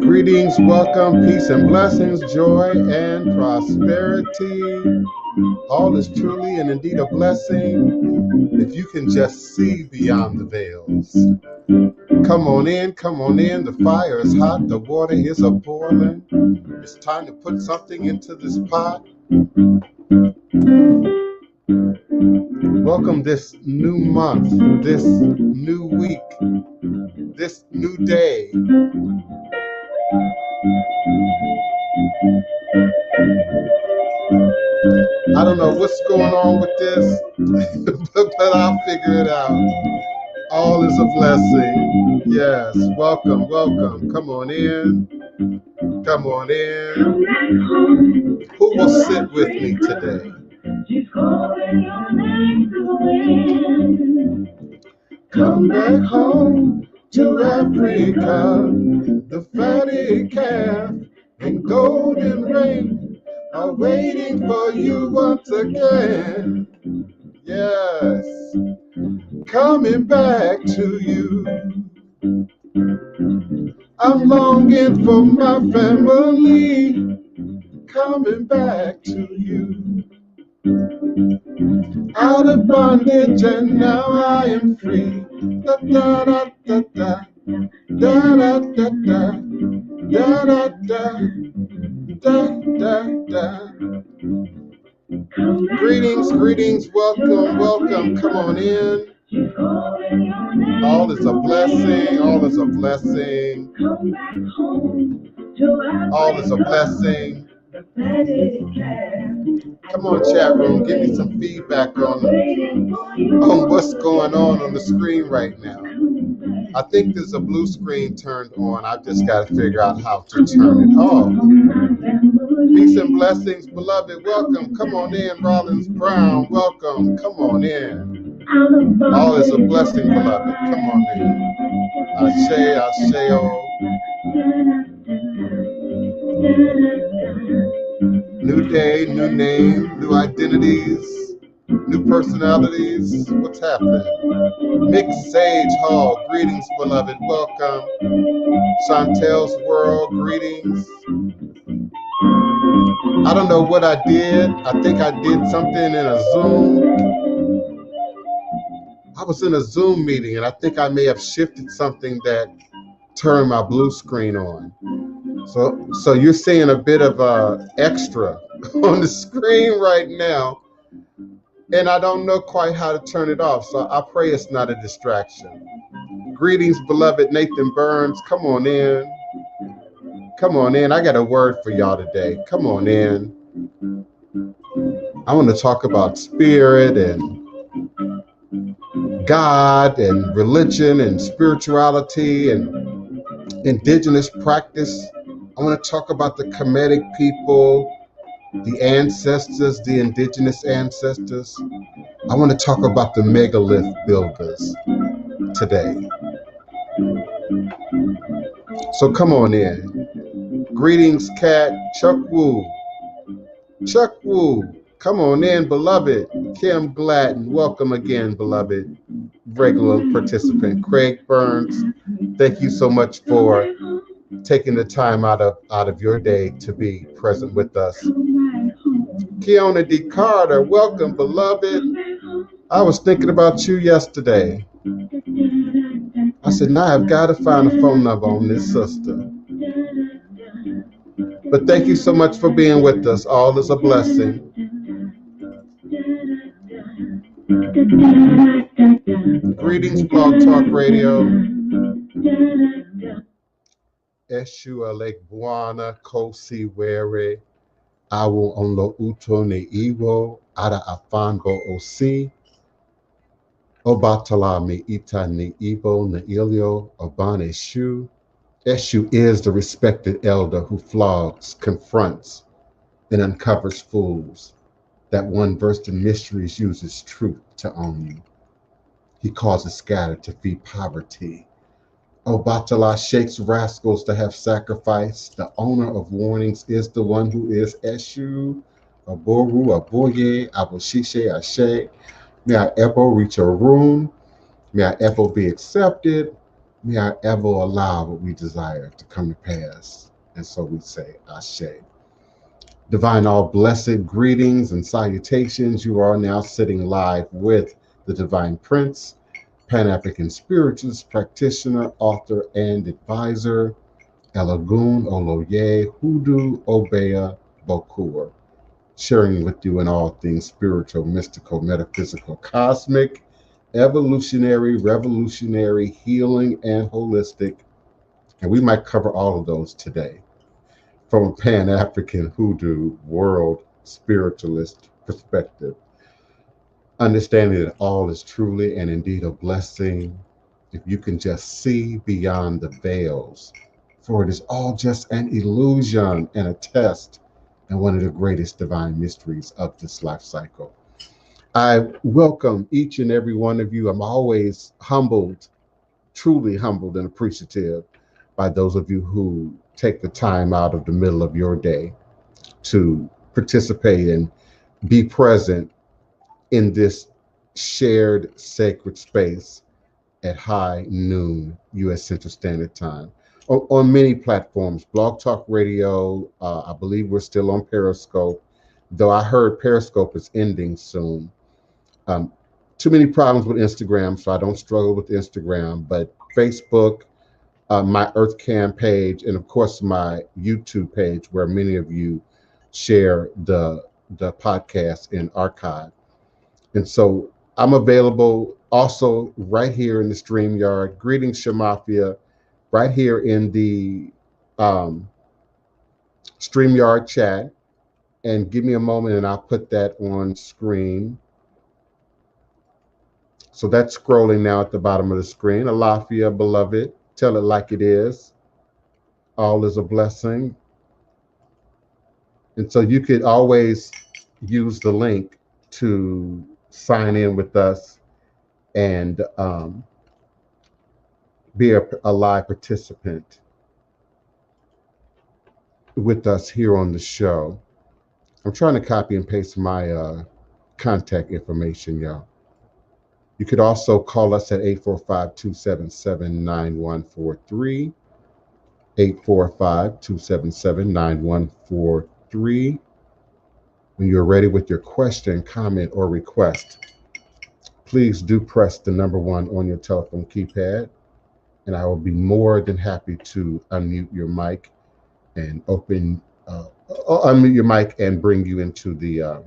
Greetings, welcome, peace and blessings, joy and prosperity. All is truly and indeed a blessing if you can just see beyond the veils. Come on in, the fire is hot, the water is a-boiling. It's time to put something into this pot. Welcome this new month, this new week, this new day. I don't know what's going on with this, but I'll figure it out. All is a blessing. Yes, welcome. Come on in. Who will sit with me today? Come back home to Africa. The fatty calf and golden ring are waiting for you once again. Yes, coming back to you. I'm longing for my family. Coming back to you. Out of bondage and now I am free. Da da da da da. Da da da da. Da da da. Da da da. Greetings, welcome, come on in. All is a blessing, all is a blessing. All is a blessing. Come on, chat room, give me some feedback on what's going on the screen right now. I think there's a blue screen turned on. I've just got to figure out how to turn it off. Peace and blessings, beloved. Welcome. Come on in, Rollins Brown. Welcome. Come on in. All is a blessing, beloved. Come on in. Ashe, Asheo. New day, new name, new identities, new personalities. What's happening? Mixed Sage Hall, greetings, beloved. Welcome. Chantel's World, greetings. I don't know what I did. I think I did something in a Zoom. I was in a Zoom meeting, and I think I may have shifted something that turned my blue screen on. So you're seeing a bit of extra on the screen right now, and I don't know quite how to turn it off, so I pray it's not a distraction. Greetings, beloved Nathan Burns. Come on in. Come on in. I got a word for y'all today. Come on in. I want to talk about spirit and God and religion and spirituality and indigenous practice. I want to talk about the Kemetic people, the ancestors, the indigenous ancestors. I want to talk about the megalith builders today. So come on in. Greetings, Kat. Chuck Woo. Come on in, beloved. Kim Gladden. Welcome again, beloved. Regular participant. Craig Burns. Thank you so much for taking the time out of your day to be present with us. Keona D. Carter, welcome, beloved. I was thinking about you yesterday. I said, now I've got to find a phone number on this sister. But thank you so much for being with us. All is a blessing. Greetings, Blog Talk Radio. Eshu Alek Buana Kosi Were Awu Onlo Uto Ne Iwo Ada Afanbo Osi Obatala Mi Ita Ni Ibo Ne Ilio Oban Eshu. Eshu is the respected elder who flogs, confronts, and uncovers fools. That one versed in mysteries uses truth to own you. He causes scatter to feed poverty. Obatala shakes rascals to have sacrifice. The owner of warnings is the one who is Eshu, Aboru, Aboye, Aboshishe, Ashe. May our Ebo reach a room. May our Ebo be accepted. May I ever allow what we desire to come to pass. And so we say, Ashe. Divine all blessed greetings and salutations. You are now sitting live with the Divine Prince, Pan-African Spiritualist, Practitioner, Author, and Advisor, Elagun Oloye Hoodoo Obeya Bokur, sharing with you in all things spiritual, mystical, metaphysical, cosmic, evolutionary, revolutionary, healing, and holistic. And we might cover all of those today from a Pan-African Hoodoo world spiritualist perspective. Understanding that all is truly and indeed a blessing if you can just see beyond the veils, for it is all just an illusion and a test and one of the greatest divine mysteries of this life cycle. I welcome each and every one of you. I'm always humbled, truly humbled and appreciative by those of you who take the time out of the middle of your day to participate and be present in this shared sacred space at high noon U.S. Central Standard Time on many platforms. Blog Talk Radio, I believe we're still on Periscope, though I heard Periscope is ending soon. Too many problems with Instagram, so I don't struggle with Instagram, but Facebook, my EarthCam page, and of course my YouTube page, where many of you share the podcast in archive. And so I'm available also right here in the StreamYard. Greetings, Shamafia, right here in the StreamYard chat. And give me a moment and I'll put that on screen. So that's scrolling now at the bottom of the screen. Alafia, beloved, tell it like it is. All is a blessing. And so you could always use the link to sign in with us and be a live participant with us here on the show. I'm trying to copy and paste my contact information, y'all. You could also call us at 845-277-9143, 845-277-9143. When you're ready with your question, comment, or request, please do press the number 1 on your telephone keypad, and I will be more than happy to unmute your mic and unmute your mic and bring you into the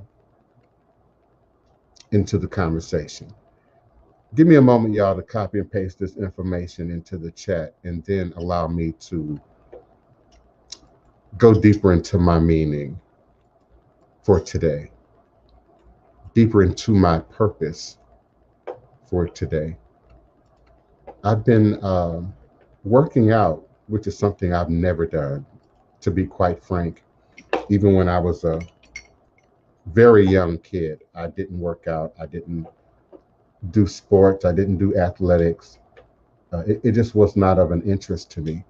conversation. Give me a moment, y'all, to copy and paste this information into the chat, and then allow me to go deeper into my meaning for today, deeper into my purpose for today. I've been working out, which is something I've never done, to be quite frank. Even when I was a very young kid, I didn't work out. I didn't do sports. I didn't do athletics. It just was not of an interest to me.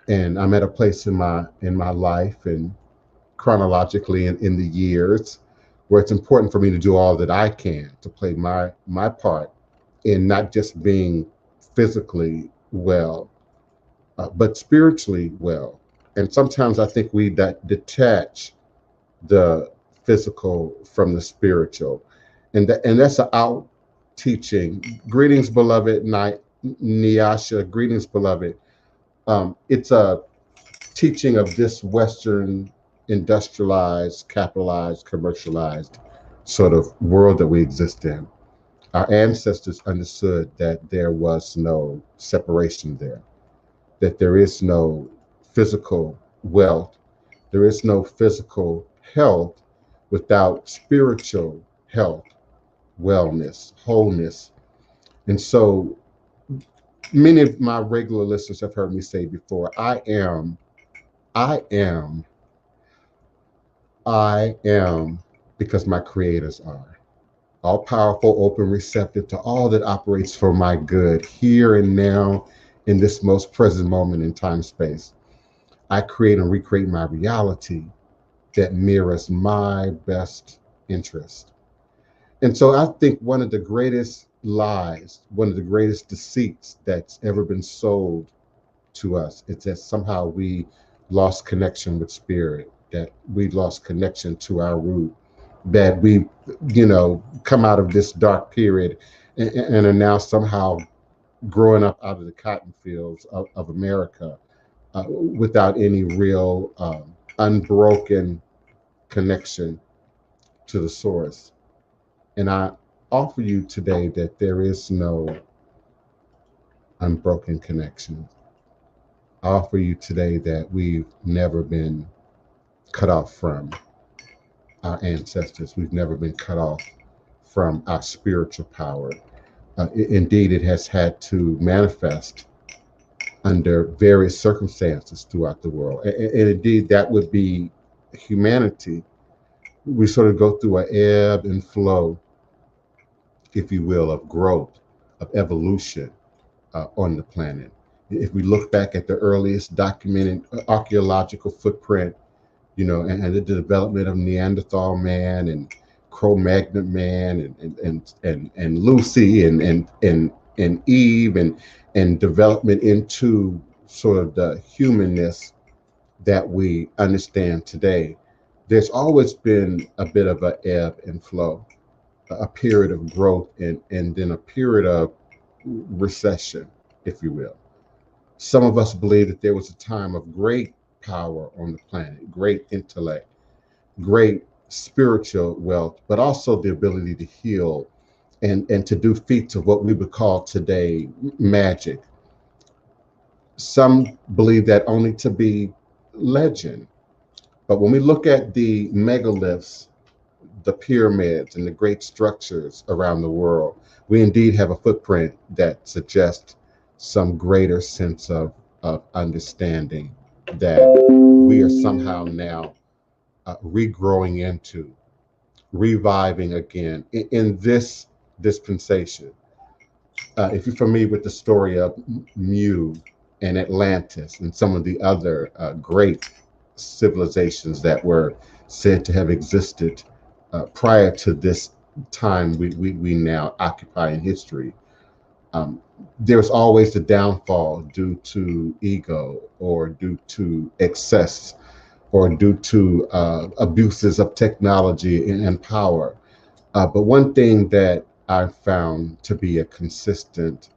And I'm at a place in my life and chronologically in the years where it's important for me to do all that I can to play my part in not just being physically well, but spiritually well. And sometimes I think we detach the physical from the spiritual, and that's an out teaching. Greetings, beloved Nyasha. Greetings, beloved. It's a teaching of this Western industrialized, capitalized, commercialized sort of world that we exist in. Our ancestors understood that there was no separation there, that there is no physical wealth, there is no physical health without spiritual health, wellness, wholeness. And so many of my regular listeners have heard me say before, I am because my creators are. All powerful, open, receptive to all that operates for my good here and now in this most present moment in time space. I create and recreate my reality that mirrors my best interest. And so I think one of the greatest lies, one of the greatest deceits that's ever been sold to us. It's that somehow we lost connection with spirit, that we lost connection to our root, that we, come out of this dark period and are now somehow growing up out of the cotton fields of America without any real unbroken connection to the source. And I offer you today that there is no unbroken connection. I offer you today that we've never been cut off from our ancestors. We've never been cut off from our spiritual power. Indeed, it has had to manifest under various circumstances throughout the world. And indeed, that would be humanity. We sort of go through an ebb and flow, if you will, of growth, of evolution on the planet. If we look back at the earliest documented archaeological footprint, and the development of Neanderthal man and Cro-Magnon man and Lucy and Eve and development into sort of the humanness that we understand today, there's always been a bit of an ebb and flow, a period of growth and then a period of recession, if you will. Some of us believe that there was a time of great power on the planet, great intellect, great spiritual wealth, but also the ability to heal and to do feats of what we would call today magic. Some believe that only to be legend. But when we look at the megaliths, the pyramids, and the great structures around the world, we indeed have a footprint that suggests some greater sense of understanding that we are somehow now regrowing into, reviving again in this dispensation. If you're familiar with the story of Mu and Atlantis and some of the other great civilizations that were said to have existed prior to this time we now occupy in history, there's always the downfall due to ego or due to excess or due to abuses of technology and power. But one thing that I've found to be a consistent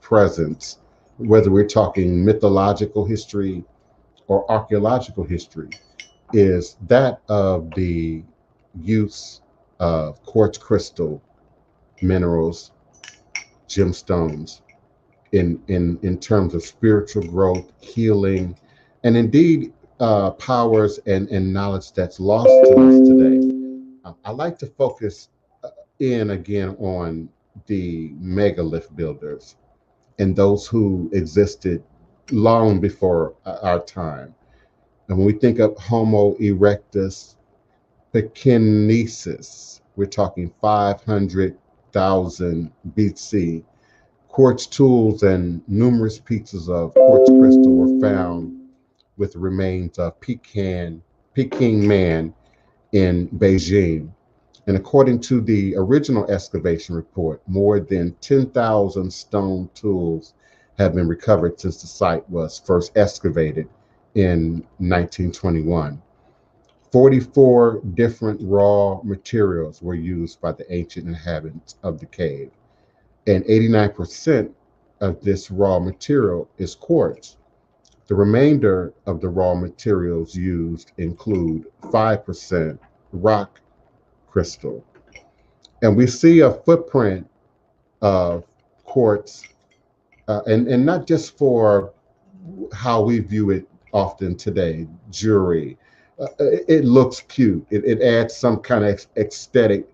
presence, whether we're talking mythological history or archaeological history, is that of the use of quartz crystal minerals, gemstones, in terms of spiritual growth, healing, and indeed powers and knowledge that's lost to us today. I like to focus in again on the megalith builders and those who existed long before our time. And when we think of Homo erectus Pekinensis, we're talking 500,000 BC. Quartz tools and numerous pieces of quartz crystal were found with the remains of Peking man in Beijing. And according to the original excavation report, more than 10,000 stone tools have been recovered since the site was first excavated in 1921. 44 different raw materials were used by the ancient inhabitants of the cave, and 89% of this raw material is quartz. The remainder of the raw materials used include 5% rock crystal. And we see a footprint of quartz, and not just for how we view it often today, jewelry. It looks cute. It adds some kind of aesthetic,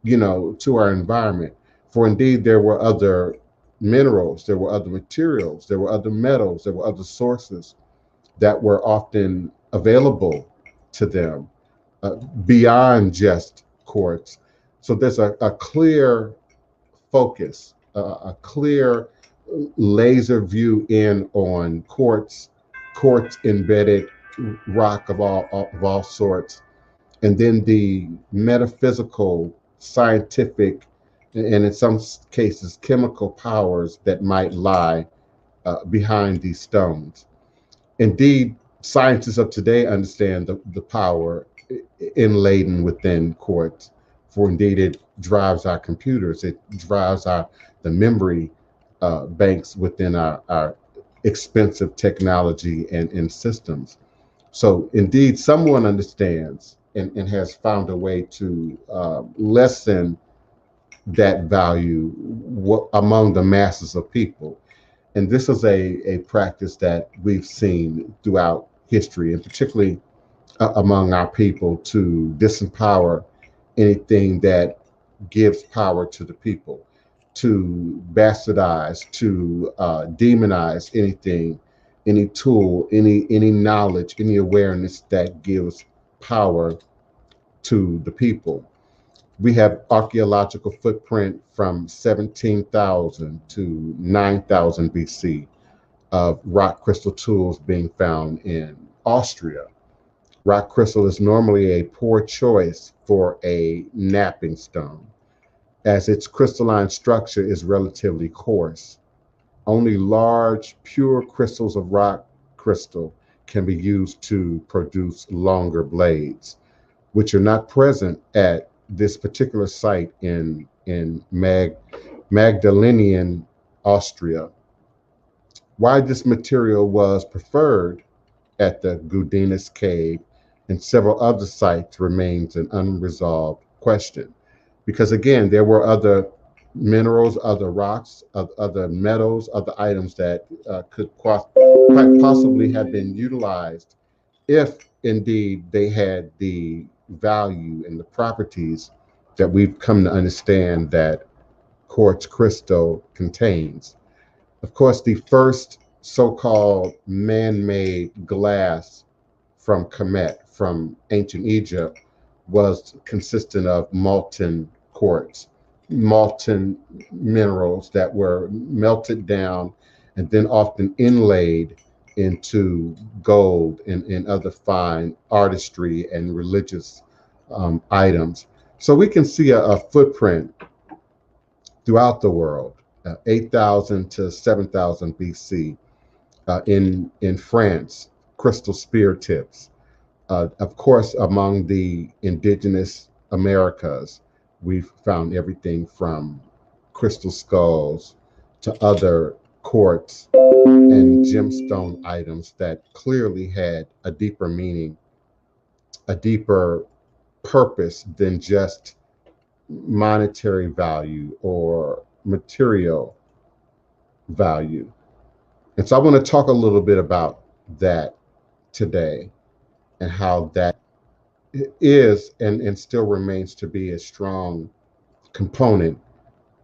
to our environment. For indeed, there were other minerals, there were other materials, there were other metals, there were other sources that were often available to them beyond just quartz. So there's a clear focus, a clear laser view in on quartz embedded rock of all sorts, and then the metaphysical, scientific and in some cases, chemical powers that might lie behind these stones. Indeed, scientists of today understand the power inladen within quartz, for indeed it drives our computers, it drives the memory banks within our expensive technology and systems. So indeed, someone understands and has found a way to lessen that value among the masses of people. And this is a practice that we've seen throughout history, and particularly among our people, to disempower anything that gives power to the people, to bastardize, to demonize anything, any tool, any knowledge, any awareness that gives power to the people. We have archaeological footprint from 17,000 to 9,000 BC of rock crystal tools being found in Austria. Rock crystal is normally a poor choice for a napping stone, as its crystalline structure is relatively coarse. Only large, pure crystals of rock crystal can be used to produce longer blades, which are not present at this particular site in Magdalenian, Austria. Why this material was preferred at the Gudenus Cave and several other sites remains an unresolved question. Because again, there were other minerals, other rocks, other metals, other items that could quite possibly have been utilized if indeed they had the value and the properties that we've come to understand that quartz crystal contains. Of course, the first so-called man-made glass from Kemet, from ancient Egypt, was consistent of molten quartz, molten minerals that were melted down and then often inlaid into gold and other fine artistry and religious items. So we can see a footprint throughout the world, 8,000 to 7,000 BC, in France, crystal spear tips. Of course, among the indigenous Americas, we've found everything from crystal skulls to other quartz and gemstone items that clearly had a deeper meaning, a deeper purpose than just monetary value or material value. And so I want to talk a little bit about that today and how that is and still remains to be a strong component,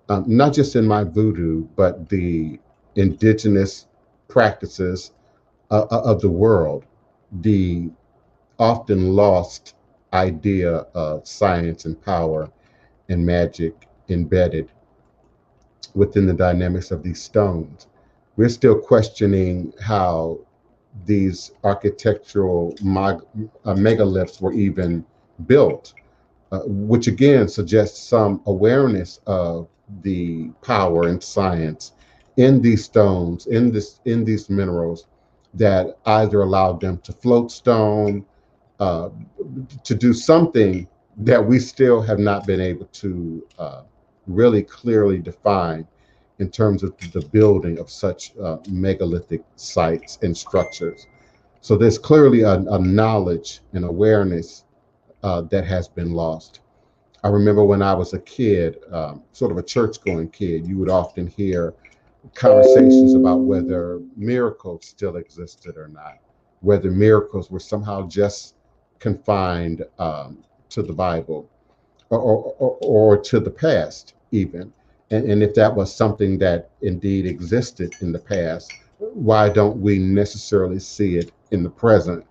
not just in my voodoo, but the indigenous practices of the world, the often lost idea of science and power and magic embedded within the dynamics of these stones. We're still questioning how these architectural megaliths were even built, which again suggests some awareness of the power and science in these stones, in these minerals, that either allowed them to float stone, to do something that we still have not been able to really clearly define in terms of the building of such megalithic sites and structures. So there's clearly a knowledge and awareness that has been lost. I remember when I was a kid, sort of a church-going kid, you would often hear conversations about whether miracles still existed or not, whether miracles were somehow just confined to the Bible or to the past even. And if that was something that indeed existed in the past, why don't we necessarily see it in the present?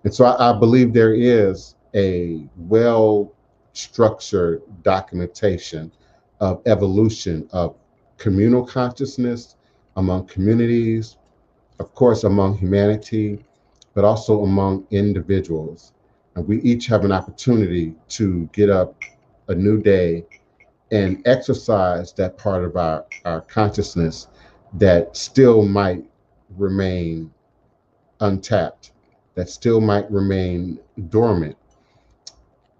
And so I believe there is a well-structured documentation of evolution of communal consciousness among communities, of course, among humanity, but also among individuals. And we each have an opportunity to get up a new day and exercise that part of our consciousness that still might remain untapped, that still might remain dormant.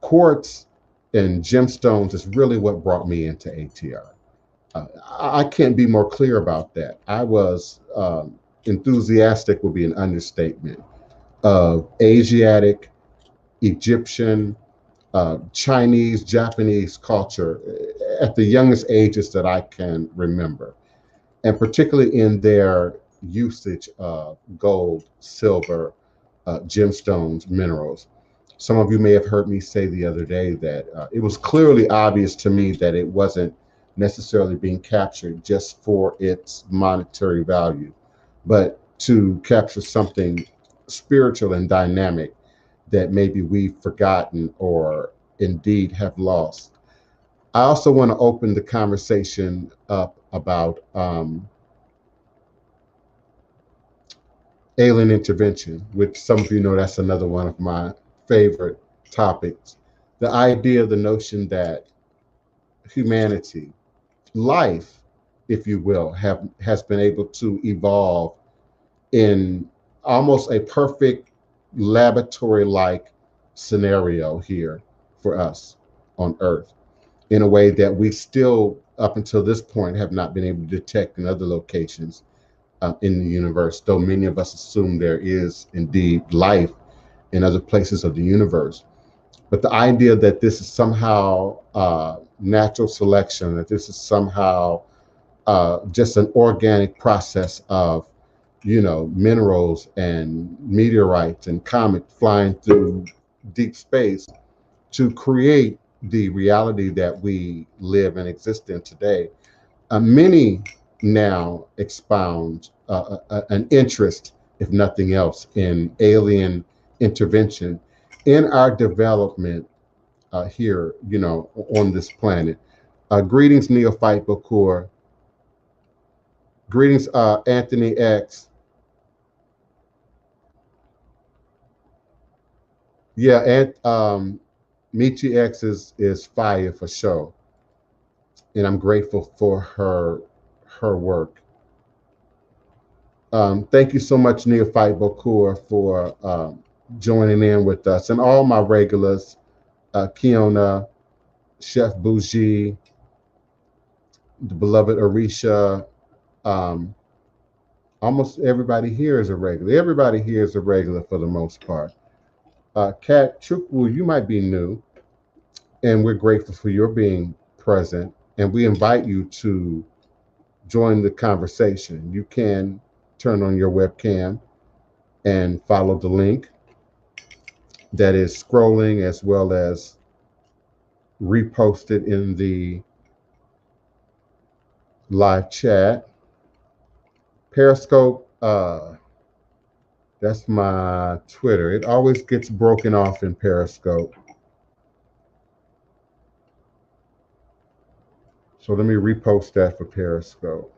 Quartz and gemstones is really what brought me into ATR. I can't be more clear about that. I was enthusiastic would be an understatement of Asiatic, Egyptian, Chinese, Japanese culture at the youngest ages that I can remember, and particularly in their usage of gold, silver, gemstones, minerals. Some of you may have heard me say the other day that it was clearly obvious to me that it wasn't necessarily being captured just for its monetary value, but to capture something spiritual and dynamic that maybe we've forgotten or indeed have lost. I also want to open the conversation up about alien intervention, which some of you know that's another one of my favorite topics. The idea, the notion that humanity, life, if you will, has been able to evolve in almost a perfect laboratory-like scenario here for us on Earth, in a way that we still, up until this point, have not been able to detect in other locations in the universe, though many of us assume there is indeed life in other places of the universe. But the idea that this is somehow natural selection, that this is somehow just an organic process of, minerals and meteorites and comets flying through deep space to create the reality that we live and exist in today. Many now expound an interest, if nothing else, in alien intervention in our development here, on this planet. Greetings, Neophyte Bakur. Greetings, Anthony X. Yeah, and Michi X is fire for sure, and I'm grateful for her work. Thank you so much, Neophyte Bakur, for joining in with us, and all my regulars, Kiona, Chef Bougie, the beloved Arisha. Almost everybody here is a regular. Everybody here is a regular for the most part. Kat Chukwu, you might be new, and we're grateful for your being present, and we invite you to join the conversation. You can turn on your webcam and follow the link that is scrolling, as well as reposted in the live chat. Periscope, that's my Twitter. It always gets broken off in Periscope. So let me repost that for Periscope.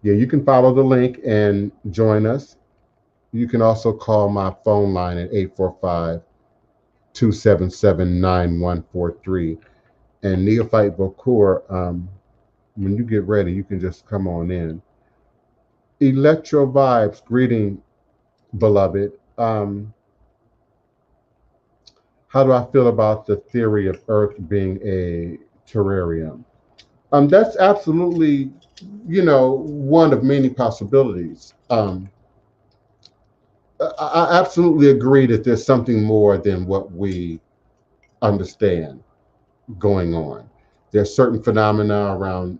Yeah, you can follow the link and join us. You can also call my phone line at 845-277-9143. And Neophyte Bokur, when you get ready, you can just come on in. Electro Vibes, greeting, beloved. How do I feel about the theory of Earth being a terrarium? That's absolutely, one of many possibilities. I absolutely agree that there's something more than what we understand going on. There's certain phenomena around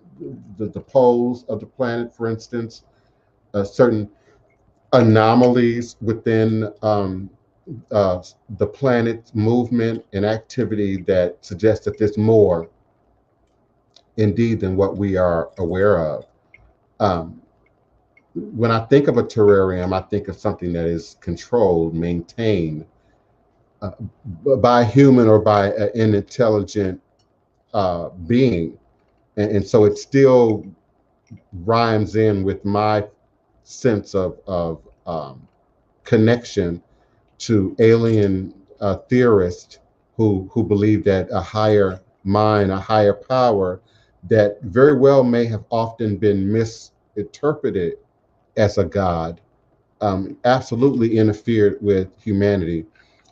the poles of the planet, for instance, certain anomalies within the planet's movement and activity that suggest that there's more indeed than what we are aware of. When I think of a terrarium, I think of something that is controlled, maintained by a human or by an intelligent being. And so it still rhymes in with my sense of connection to alien theorists who believe that a higher mind, a higher power, that very well may have often been misinterpreted as a god, absolutely interfered with humanity,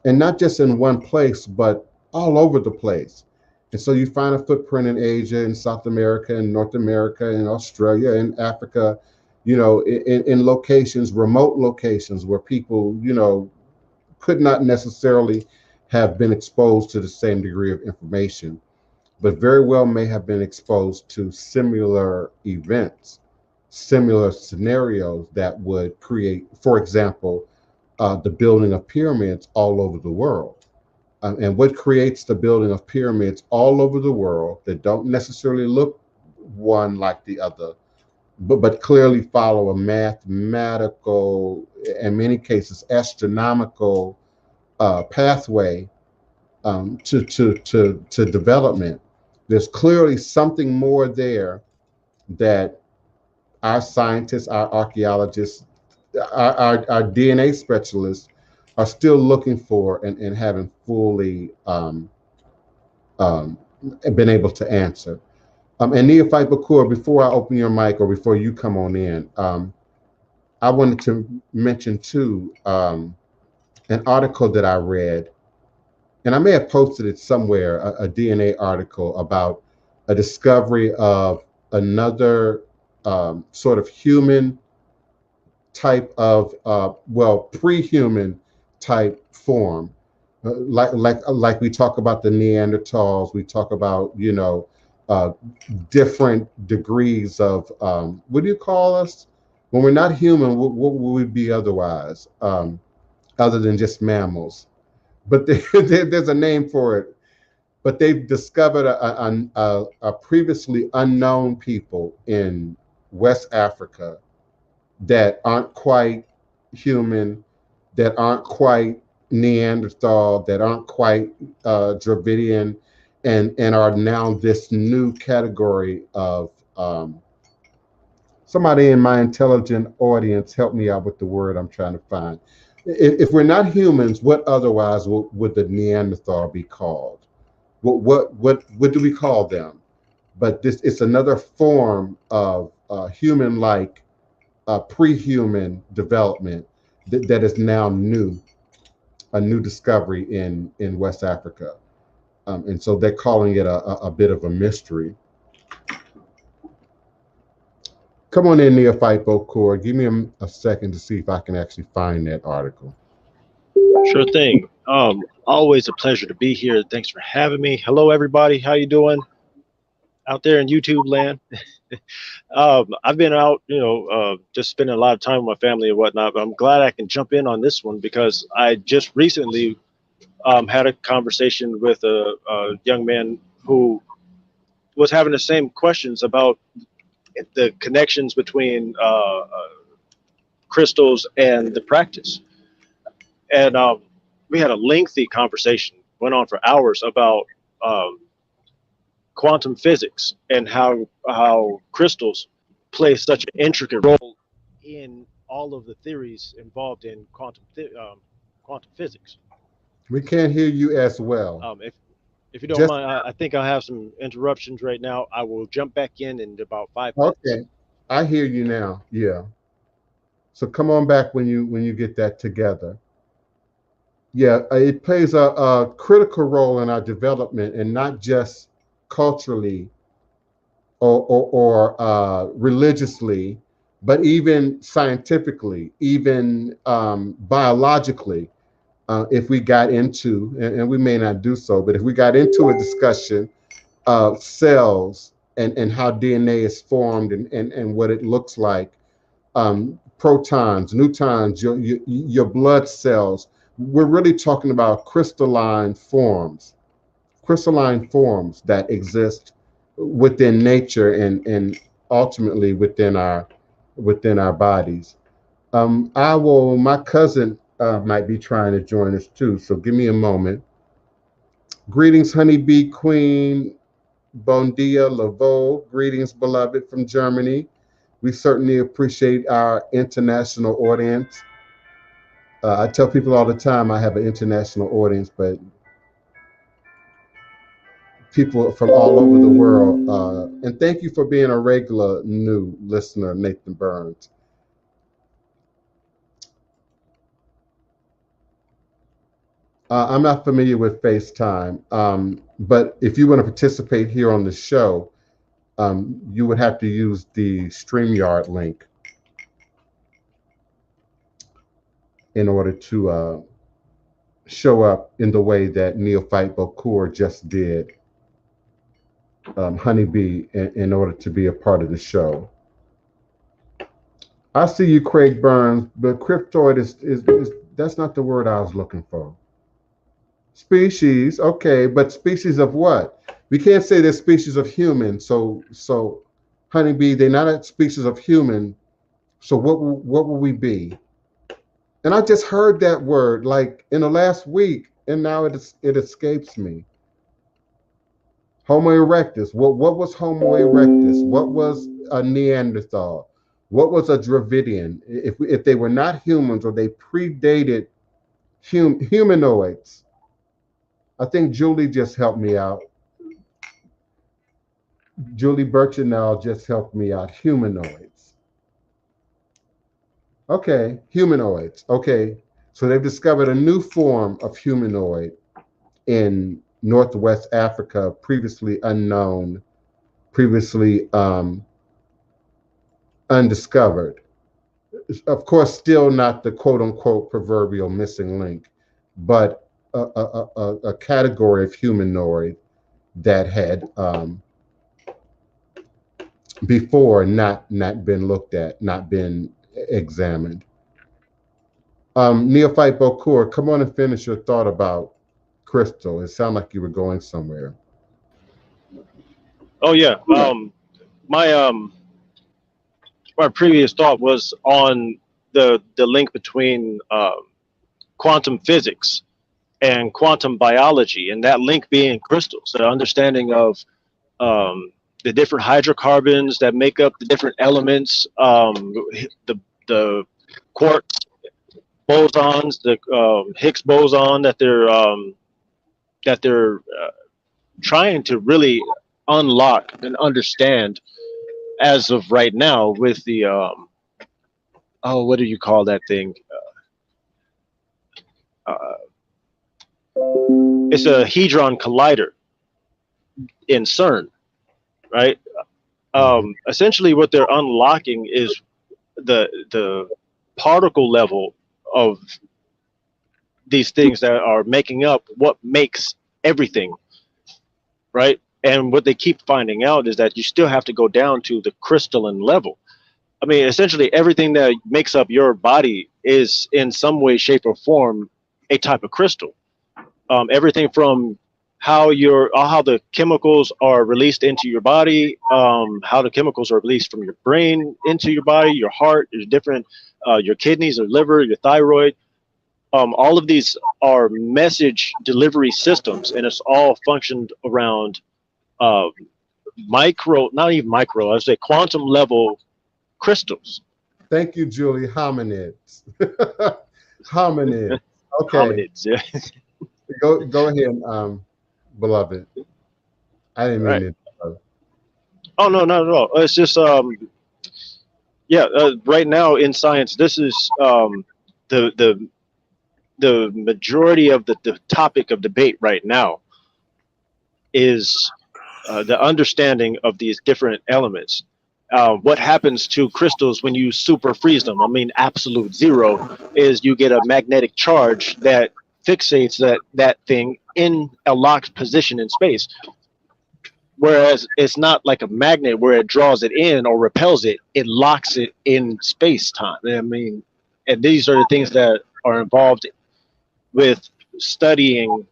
and not just in one place, but all over the place. And so you find a footprint in Asia, in South America, in North America, in Australia, in Africa, in locations, remote locations where people, could not necessarily have been exposed to the same degree of information, but very well may have been exposed to similar events, similar scenarios that would create, for example, the building of pyramids all over the world. And what creates the building of pyramids all over the world that don't necessarily look one like the other, but clearly follow a mathematical, in many cases, astronomical pathway to development. There's clearly something more there that our scientists, our archaeologists, our DNA specialists are still looking for and haven't fully been able to answer. And Neophyte Bakur, before I open your mic or before you come on in, I wanted to mention too an article that I read, and I may have posted it somewhere, a DNA article about a discovery of another sort of human type of, pre-human type form. Like we talk about the Neanderthals, we talk about, different degrees of, what do you call us? When we're not human, what would we be otherwise, other than just mammals? But there's a name for it. But they've discovered a previously unknown people in West Africa that aren't quite human, that aren't quite Neanderthal, that aren't quite Dravidian, and are now this new category of, somebody in my intelligent audience, help me out with the word I'm trying to find. If we're not humans, what otherwise would the Neanderthal be called? What do we call them? But it's another form of human-like, pre-human development that is now new, a new discovery in West Africa. And so they're calling it a bit of a mystery. Come on in, Neophyte Bakur. Give me a second to see if I can actually find that article. Sure thing. Always a pleasure to be here. Thanks for having me. Hello, everybody. How you doing out there in YouTube land? I've been out, just spending a lot of time with my family and whatnot, but I'm glad I can jump in on this one because I just recently had a conversation with a young man who was having the same questions about the connections between crystals and the practice. And we had a lengthy conversation, went on for hours, about quantum physics and how crystals play such an intricate role in all of the theories involved in quantum physics. We can't hear you as well. If you don't mind, I think I have some interruptions right now. I will jump back in about 5 minutes. Okay, I hear you now. Yeah. So come on back when you get that together. Yeah, it plays a critical role in our development, and not just culturally or religiously, but even scientifically, even biologically. If we got into, and we may not do so, but if we got into a discussion of cells and how DNA is formed and what it looks like, protons, neutrons, your blood cells, we're really talking about crystalline forms that exist within nature and ultimately within our bodies. My cousin might be trying to join us too, so give me a moment. Greetings, Honeybee Queen, Bon dia, Lavo. Greetings, beloved, from Germany. We certainly appreciate our international audience. I tell people all the time I have an international audience, but people from all over the world. And thank you for being a regular new listener, Nathan Burns. I'm not familiar with FaceTime, but if you want to participate here on the show, you would have to use the StreamYard link in order to show up in the way that Neophyte Bokur just did, Honeybee, in order to be a part of the show. I see you, Craig Burns, but cryptoid is that's not the word I was looking for. Species, okay, but species of what? We can't say they're species of human. So honeybee, they're not a species of human. So what will we be? And I just heard that word like in the last week, and now it escapes me. Homo erectus. What was Homo erectus? What was a Neanderthal? What was a Dravidian? If they were not humans or they predated humanoids. I think Julie just helped me out. Julie Birchinell just helped me out. Humanoids. Okay, humanoids. Okay, so they've discovered a new form of humanoid in Northwest Africa, previously unknown, previously undiscovered. Of course, still not the quote-unquote proverbial missing link, but a category of humanoid that had before not been looked at, not been examined. Neophyte Bokur, come on and finish your thought about crystal. It sounded like you were going somewhere. Oh yeah. My previous thought was on the link between quantum physics and quantum biology, and that link being crystals, the understanding of the different hydrocarbons that make up the different elements, the quartz bosons, the Higgs boson that they're trying to really unlock and understand as of right now with the what do you call that thing? It's a hadron collider in CERN, right? Essentially, what they're unlocking is the particle level of these things that are making up what makes everything, right? And what they keep finding out is that you still have to go down to the crystalline level. I mean, essentially, everything that makes up your body is in some way, shape, or form a type of crystal. Everything from how the chemicals are released into your body, how the chemicals are released from your brain into your body, your heart, your different, your kidneys, your liver, your thyroid. All of these are message delivery systems, and it's all functioned around micro, not even micro, I would say quantum level crystals. Thank you, Julie. Hominids. Hominids. Okay. Hominids, yeah. Go ahead, beloved. I didn't mean it. Oh no, not at all. It's just right now in science, this is the majority of the topic of debate right now is the understanding of these different elements. What happens to crystals when you super freeze them? I mean, absolute zero is you get a magnetic charge that fixates that thing in a locked position in space. Whereas it's not like a magnet where it draws it in or repels it, it locks it in space time. I mean, and these are the things that are involved with studying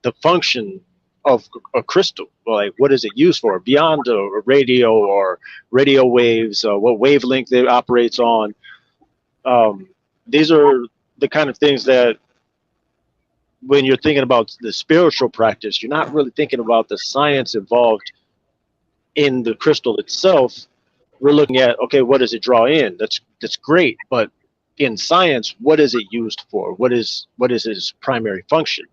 the function of a crystal. Like, what is it used for beyond radio or radio waves, what wavelength it operates on. These are the kind of things that when you're thinking about the spiritual practice, you're not really thinking about the science involved in the crystal itself. We're looking at, okay, what does it draw in? That's great, but in science, what is it used for? What is its primary function?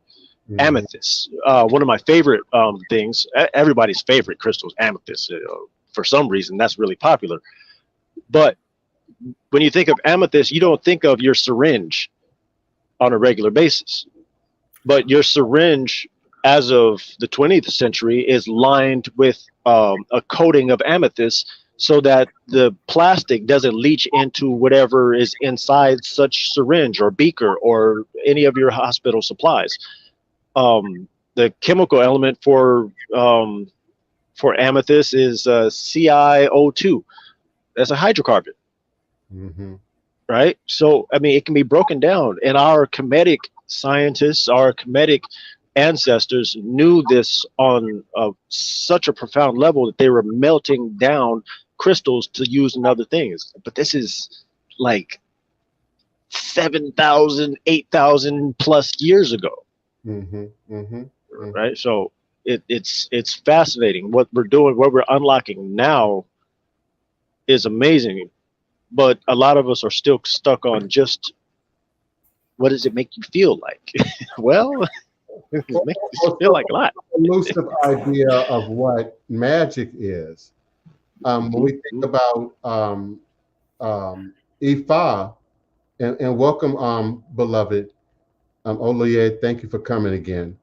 Amethyst, one of my favorite things, everybody's favorite crystals, amethyst. For some reason, that's really popular. But when you think of amethyst, you don't think of your syringe on a regular basis. But your syringe, as of the 20th century, is lined with a coating of amethyst so that the plastic doesn't leach into whatever is inside such syringe or beaker or any of your hospital supplies. The chemical element for amethyst is CiO2. That's a hydrocarbon. Right? So, I mean, it can be broken down, and our Kemetic scientists, our Kemetic ancestors knew this on such a profound level that they were melting down crystals to use in other things. But this is like 7,000, 8,000 plus years ago. Right? So it's fascinating. What we're doing, what we're unlocking now is amazing. But a lot of us are still stuck on just, what does it make you feel like? Well, it makes you feel like a lot. Elusive idea of what magic is. When we think about Ifa, and welcome, beloved Oloye, thank you for coming again.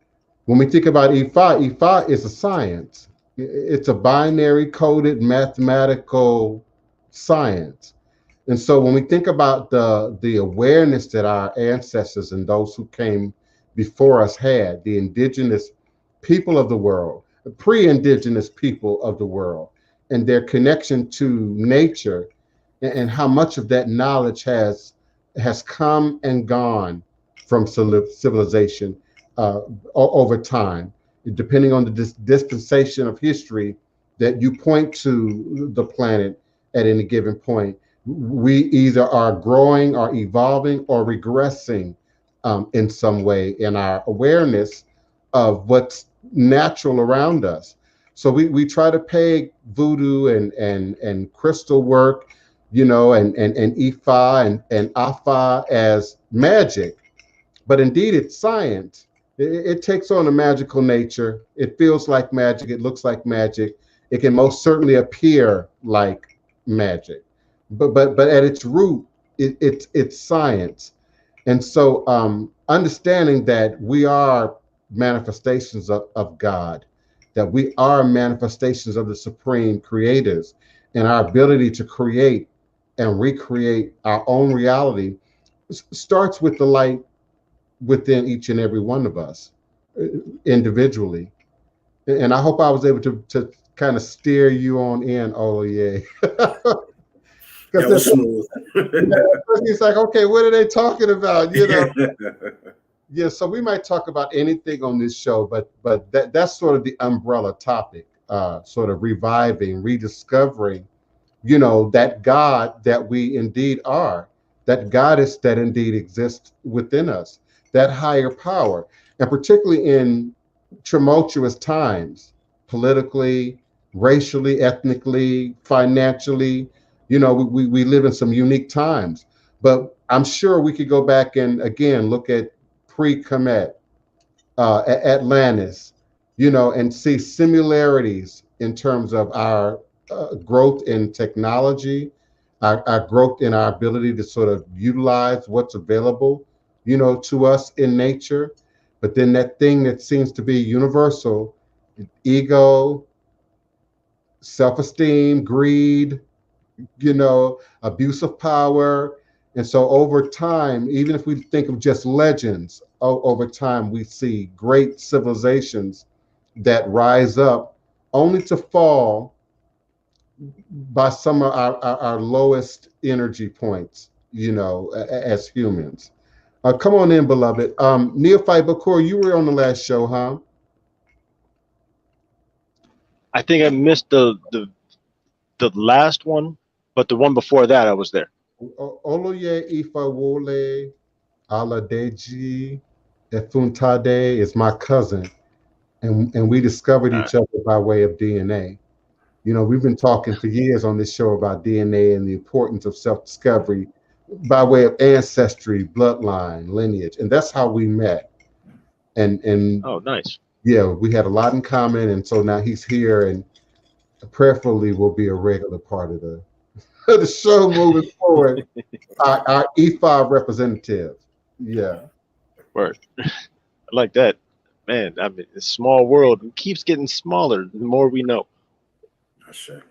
When we think about Ifa is a science. It's a binary coded mathematical science. And so when we think about the awareness that our ancestors and those who came before us had, the indigenous people of the world, the pre-indigenous people of the world, and their connection to nature, and how much of that knowledge has come and gone from civilization over time, depending on the dispensation of history that you point to the planet at any given point. We either are growing or evolving or regressing in some way in our awareness of what's natural around us. So we try to peg voodoo and crystal work, and Ifa and Afa as magic, but indeed it's science. It takes on a magical nature. It feels like magic. It looks like magic. It can most certainly appear like magic. But at its root, it's science. And so understanding that we are manifestations of God, that we are manifestations of the supreme creators, and our ability to create and recreate our own reality starts with the light within each and every one of us individually. And I hope I was able to kind of steer you on in, Oloye. Because it's like, okay, what are they talking about? Yeah, so we might talk about anything on this show, but that's sort of the umbrella topic, sort of reviving, rediscovering, that God that we indeed are, that goddess that indeed exists within us, that higher power, and particularly in tumultuous times, politically, racially, ethnically, financially. We live in some unique times, but I'm sure we could go back and again look at pre-Kemet, Atlantis, and see similarities in terms of our growth in technology, our growth in our ability to sort of utilize what's available, to us in nature. But then that thing that seems to be universal, ego, self-esteem, greed, abuse of power. And so over time, even if we think of just legends, over time, we see great civilizations that rise up only to fall by some of our lowest energy points, as humans. Come on in, beloved. Neophyte Bakur, you were on the last show, huh? I think I missed the last one, but the one before that I was there. Oloye Ifawole, Oladeji, Efuntade is my cousin, and we discovered each other by way of DNA. We've been talking for years on this show about DNA and the importance of self-discovery by way of ancestry, bloodline, lineage, and that's how we met. and Oh, nice. yeah, we had a lot in common, and so now he's here, and prayerfully will be a regular part of the of the show moving forward. Our E5 representative. Yeah. Word. I like that. Man, I mean, it's a small world. It keeps getting smaller the more we know. Sure.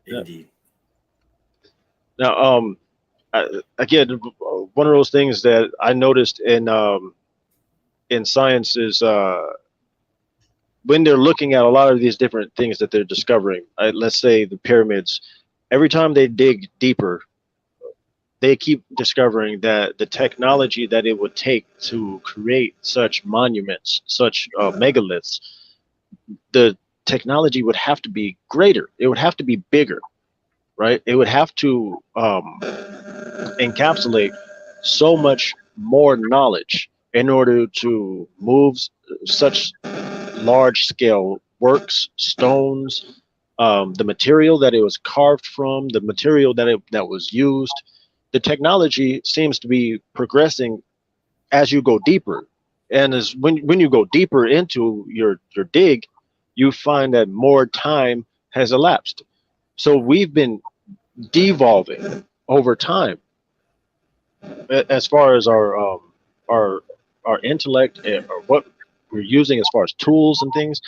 Yeah. Indeed. Now, again, one of those things that I noticed in science is when they're looking at a lot of these different things that they're discovering. Let's say the pyramids. Every time they dig deeper, they keep discovering that the technology that it would take to create such monuments, such megaliths, the technology would have to be greater. It would have to be bigger, right? It would have to encapsulate so much more knowledge in order to move such large scale works, stones, the material that it was carved from, the material that was used. The technology seems to be progressing as you go deeper, and as when you go deeper into your dig, you find that more time has elapsed. So we've been devolving over time as far as our intellect or what we're using as far as tools and things.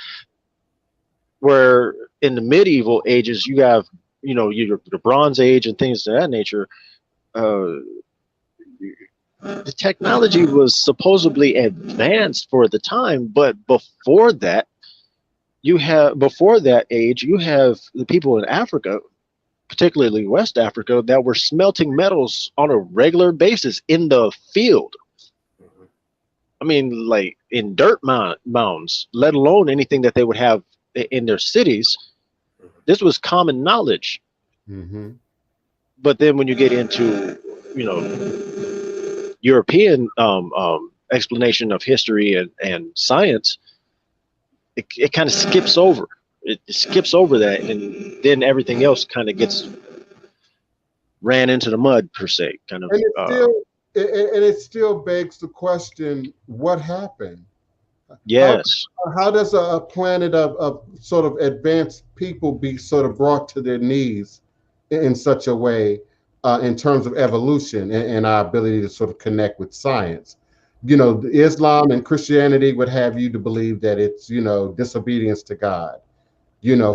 Where in the medieval ages you have your Bronze Age and things of that nature. The technology was supposedly advanced for the time, but before that age, you have the people in Africa, particularly West Africa, that were smelting metals on a regular basis in the field. I mean, like in dirt mounds, let alone anything that they would have in their cities. This was common knowledge. Mm-hmm. But then when you get into, European explanation of history and science, it kind of skips over. It skips over that, and then everything else kind of gets ran into the mud, per se. Kind of. And it still begs the question: what happened? Yes. How does a planet of sort of advanced people be sort of brought to their knees in such a way in terms of evolution and our ability to sort of connect with science? Islam and Christianity would have you to believe that it's, disobedience to God,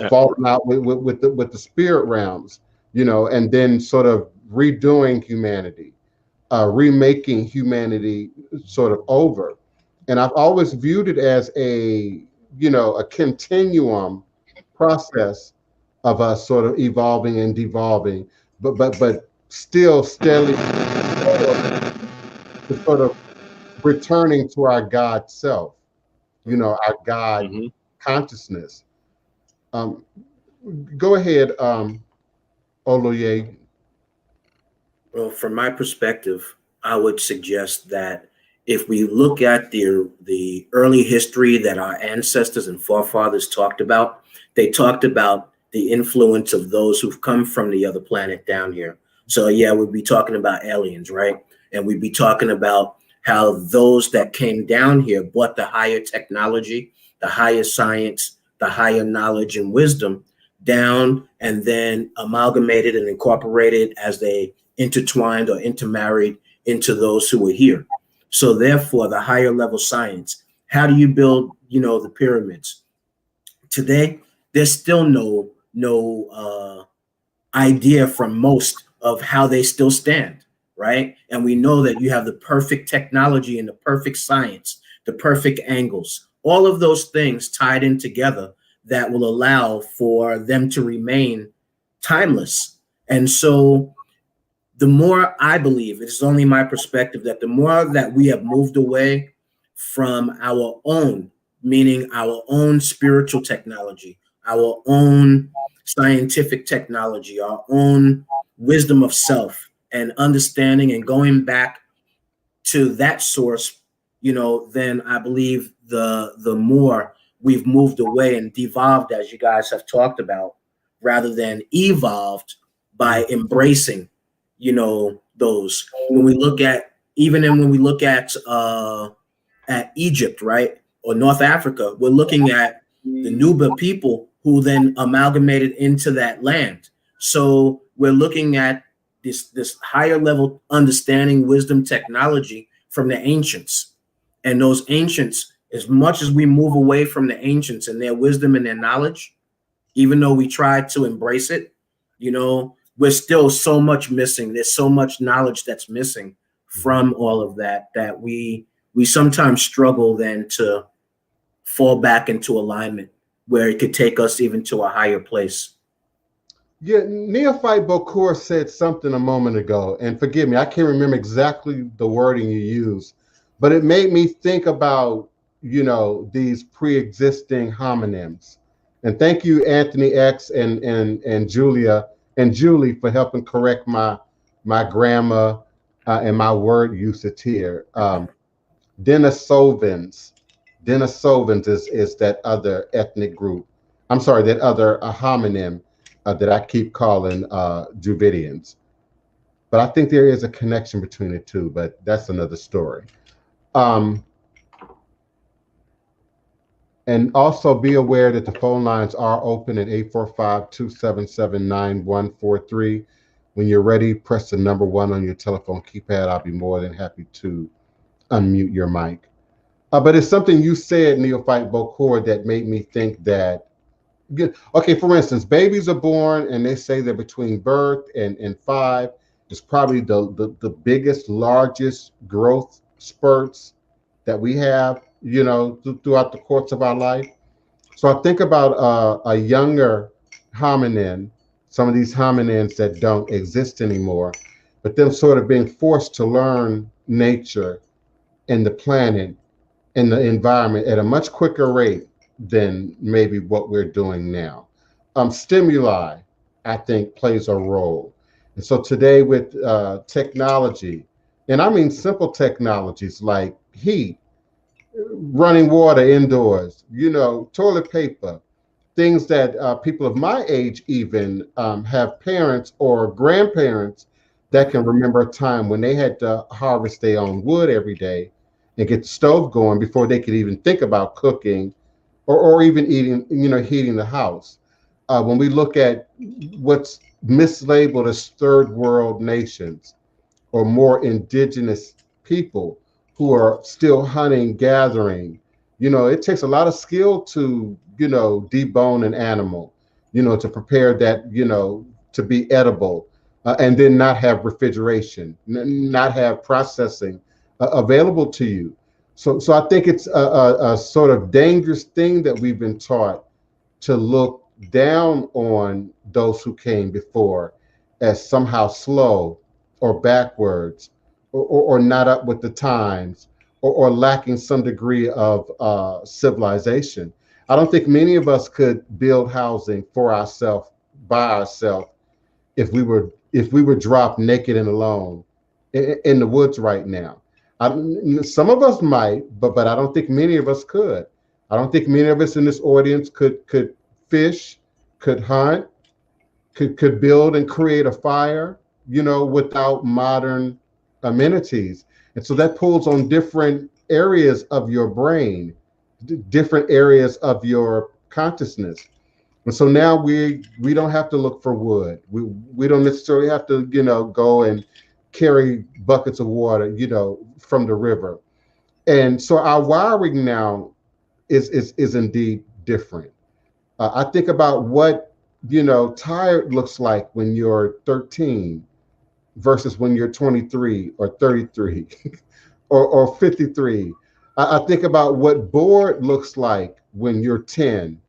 falling out with the spirit realms, and then sort of redoing humanity, remaking humanity sort of over. And I've always viewed it as a continuum process of us sort of evolving and devolving, but still steadily sort of returning to our God self, our God consciousness. Go ahead, Oloye. Well, from my perspective, I would suggest that if we look at the early history that our ancestors and forefathers talked about, they talked about the influence of those who've come from the other planet down here. So yeah, we'd be talking about aliens, right? And we'd be talking about how those that came down here brought the higher technology, the higher science, the higher knowledge and wisdom down, and then amalgamated and incorporated as they intertwined or intermarried into those who were here. So therefore, the higher level science, how do you build, the pyramids? Today, there's still no idea from most of how they still stand, right? And we know that you have the perfect technology and the perfect science, the perfect angles, all of those things tied in together that will allow for them to remain timeless. And so the more, I believe, it's only my perspective, that the more that we have moved away from our own, meaning our own spiritual technology, our own scientific technology, our own wisdom of self and understanding and going back to that source, then I believe the more we've moved away and devolved, as you guys have talked about, rather than evolved by embracing those. When we look at at Egypt, right, or North Africa. We're looking at the Nuba people who then amalgamated into that land. So we're looking at this higher level understanding, wisdom, technology from the ancients. And those ancients, as much as we move away from the ancients and their wisdom and their knowledge, even though we try to embrace it, you know, we're still so much missing. There's so much knowledge that's missing from all of that, that we sometimes struggle then to fall back into alignment where it could take us even to a higher place. Yeah, Neophyte Bokur said something a moment ago, and forgive me, I can't remember exactly the wording you used, but it made me think about, you know, these pre-existing homonyms. And thank you, Anthony X and Julia and Julie, for helping correct my grammar and my word usage here. Denisovans is that other ethnic group. I'm sorry, that other homonym that I keep calling Dravidians. But I think there is a connection between the two, but that's another story. And also be aware that the phone lines are open at 845-277-9143. When you're ready, press the number 1 on your telephone keypad. I'll be more than happy to unmute your mic. But it's something you said, Neophyte Bokur, that made me think that, okay, for instance, babies are born and they say that between birth and 5 is probably the biggest, largest growth spurts that we have, you know, throughout the course of our life. So I think about a younger hominin, some of these hominins that don't exist anymore, but them sort of being forced to learn nature and the planet and the environment at a much quicker rate than maybe what we're doing now. Stimuli, I think, plays a role. And so today with technology, and I mean simple technologies like heat, running water indoors, you know, toilet paper, things that people of my age even have parents or grandparents that can remember a time when they had to harvest their own wood every day and get the stove going before they could even think about cooking or even eating, you know, heating the house. When we look at what's mislabeled as third world nations or more indigenous people who are still hunting, gathering, you know, it takes a lot of skill to, you know, debone an animal, you know, to prepare that, you know, to be edible, and then not have refrigeration, not have processing available to you. So I think it's a sort of dangerous thing that we've been taught to look down on those who came before as somehow slow or backwards or not up with the times or lacking some degree of civilization. I don't think many of us could build housing for ourselves by ourselves if we were dropped naked and alone in the woods right now. Some of us might, but I don't think many of us could. I don't think many of us in this audience could fish, could hunt, could build and create a fire, you know, without modern amenities. And so that pulls on different areas of your brain, different areas of your consciousness. And so now we don't have to look for wood. We don't necessarily have to, you know, go and carry buckets of water, you know, from the river. And so our wiring now is indeed different. I think about what, you know, tired looks like when you're 13 versus when you're 23 or 33 or 53. I think about what bored looks like when you're 10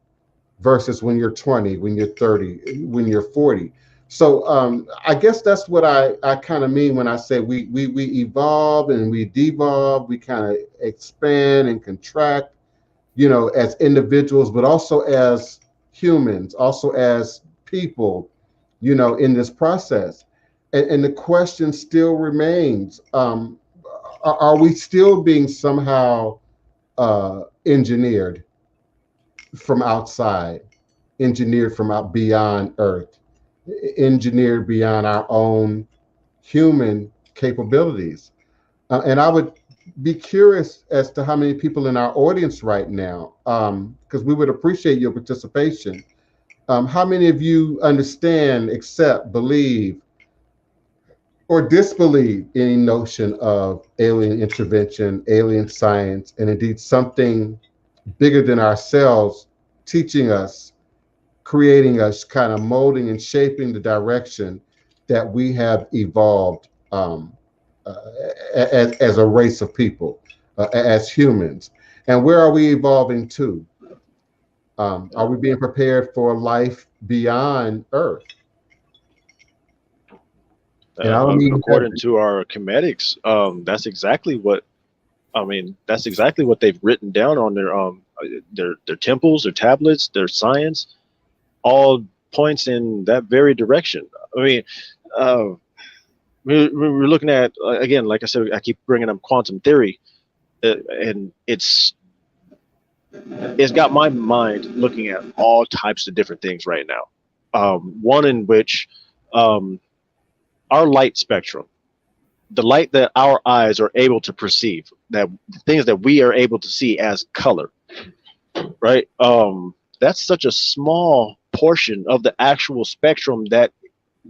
versus when you're 20, when you're 30, when you're 40. So I guess that's what I kind of mean when I say we evolve and we devolve, we kind of expand and contract, you know, as individuals, but also as humans, also as people, you know, in this process. And the question still remains, are we still being somehow engineered from outside, engineered from out beyond Earth, engineered beyond our own human capabilities? And I would be curious as to how many people in our audience right now, because we would appreciate your participation. How many of you understand, accept, believe, or disbelieve any notion of alien intervention, alien science, and indeed something bigger than ourselves teaching us, creating us, kind of molding and shaping the direction that we have evolved as a race of people, as humans? And where are we evolving to? Are we being prepared for life beyond Earth? And I don't mean according to our comedics, that's exactly what that's exactly what they've written down on their temples, their tablets, their science, all points in that very direction. I mean, we're looking at, again, like I said, I keep bringing up quantum theory, and it's got my mind looking at all types of different things right now. One in which our light spectrum, the light that our eyes are able to perceive, that things that we are able to see as color, right? That's such a small portion of the actual spectrum that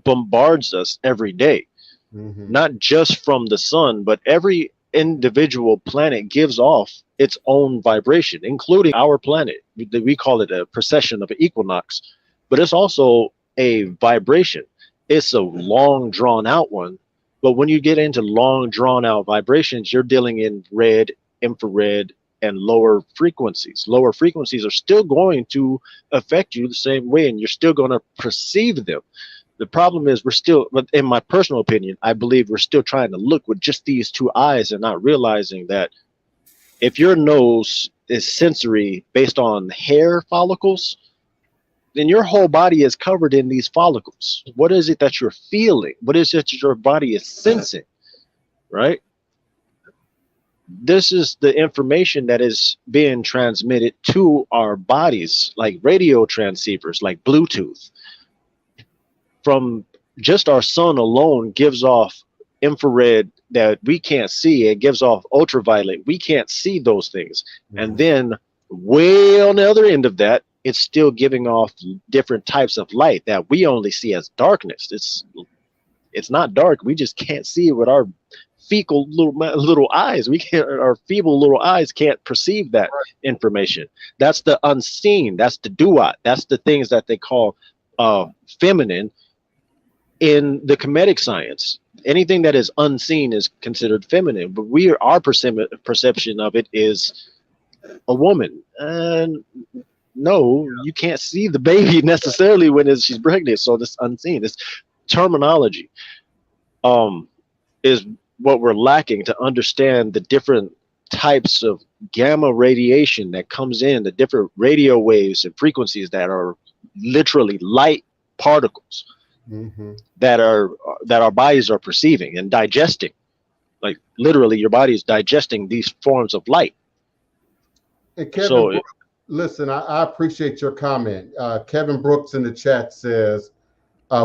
bombards us every day. Mm-hmm. Not just from the sun, but every individual planet gives off its own vibration, including our planet. We call it a precession of an equinox, but it's also a vibration. It's a long drawn out one, but when you get into long drawn out vibrations, you're dealing in red, infrared, and lower frequencies. Lower frequencies are still going to affect you the same way, and you're still going to perceive them. The problem is in my personal opinion, I believe we're still trying to look with just these two eyes and not realizing that if your nose is sensory based on hair follicles, then your whole body is covered in these follicles. What is it that you're feeling? What is it that your body is sensing, right? This is the information that is being transmitted to our bodies, like radio transceivers, like Bluetooth. From just our sun alone gives off infrared that we can't see. It gives off ultraviolet. We can't see those things. Mm-hmm. And then way on the other end of that, it's still giving off different types of light that we only see as darkness. It's not dark. We just can't see it with our fecal little eyes. Our feeble little eyes can't perceive that information. That's the unseen. That's the duat. That's the things that they call feminine in the Kemetic science. Anything that is unseen is considered feminine, but our perception of it is a woman. And no, you can't see the baby necessarily when she's pregnant. So this unseen, this terminology is what we're lacking to understand the different types of gamma radiation that comes in, the different radio waves and frequencies that are literally light particles. Mm-hmm. that our bodies are perceiving and digesting. Like literally your body is digesting these forms of light. Hey, Kevin, listen, I appreciate your comment. Kevin Brooks in the chat says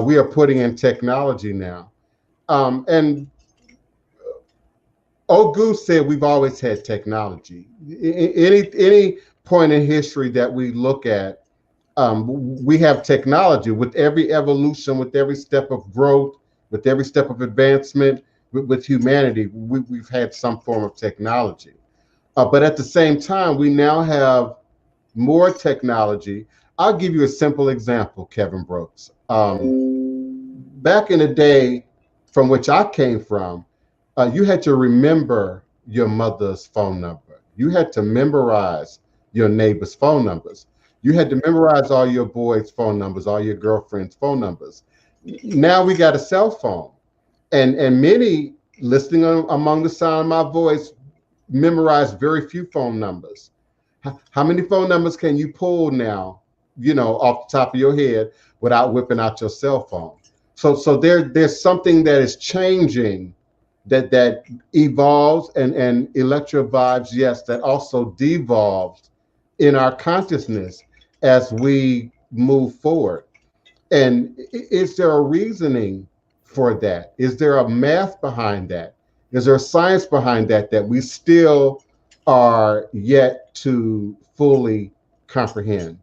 we are putting in technology now, and Ogu said we've always had technology. Any point in history that we look at, we have technology. With every evolution, with every step of growth, with every step of advancement, with humanity, we've had some form of technology. But at the same time, we now have more technology. I'll give you a simple example, Kevin Brooks. Back in the day from which I came from, you had to remember your mother's phone number. You had to memorize your neighbor's phone numbers. You had to memorize all your boys' phone numbers, all your girlfriends' phone numbers. Now we got a cell phone. And many listening among the sound of my voice memorize very few phone numbers. How many phone numbers can you pull now, off the top of your head without whipping out your cell phone? So there's something that is changing that evolves and electro vibes, yes, that also devolves in our consciousness as we move forward. And is there a reasoning for that? Is there a math behind that? Is there a science behind that that we still are yet to fully comprehend?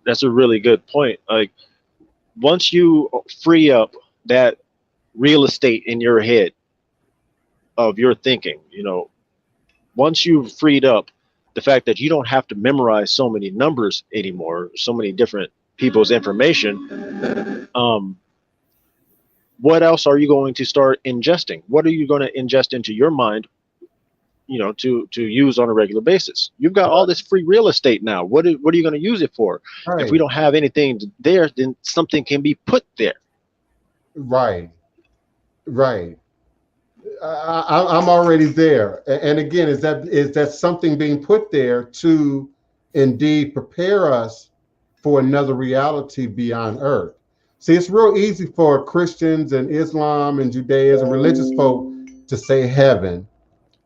That's a really good point. Like, once you free up that real estate in your head of your thinking, you know, once you've freed up the fact that you don't have to memorize so many numbers anymore, so many different people's information, what else are you going to start ingesting? What are you going to ingest into your mind, you know, to use on a regular basis? You've got all this free real estate now. What are you going to use it for? Right. If we don't have anything there, then something can be put there. Right. I'm already there. And again, is that something being put there to indeed prepare us for another reality beyond earth? See, it's real easy for Christians and Islam and Judaism, religious folk, to say heaven,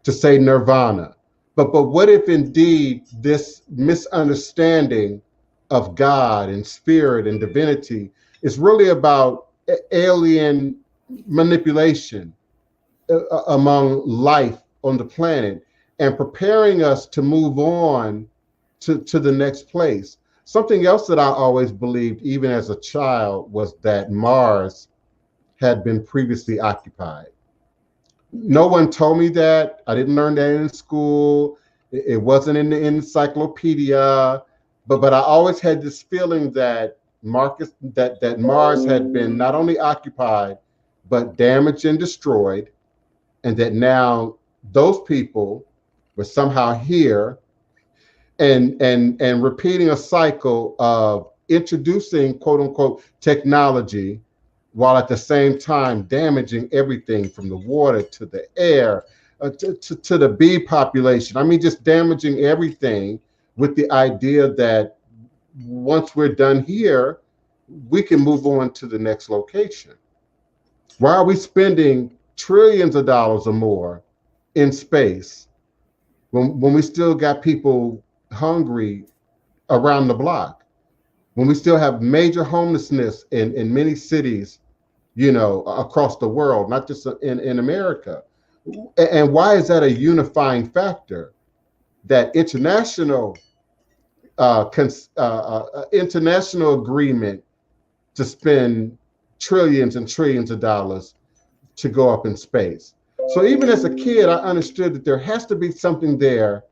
to say nirvana. But what if indeed this misunderstanding of God and spirit and divinity is really about alien manipulation among life on the planet and preparing us to move on to the next place? Something else that I always believed, even as a child, was that Mars had been previously occupied. No one told me that. I didn't learn that in school. It wasn't in the encyclopedia, but I always had this feeling that that Mars had been not only occupied, but damaged and destroyed, and that now those people were somehow here and repeating a cycle of introducing quote unquote technology while at the same time damaging everything from the water to the air to the bee population. I mean, just damaging everything with the idea that once we're done here, we can move on to the next location. Why are we spending trillions of dollars or more in space when we still got people hungry around the block, when we still have major homelessness in many cities, you know, across the world, not just in America? And why is that a unifying factor? That international international agreement to spend trillions and trillions of dollars to go up in space. So even as a kid, I understood that there has to be something there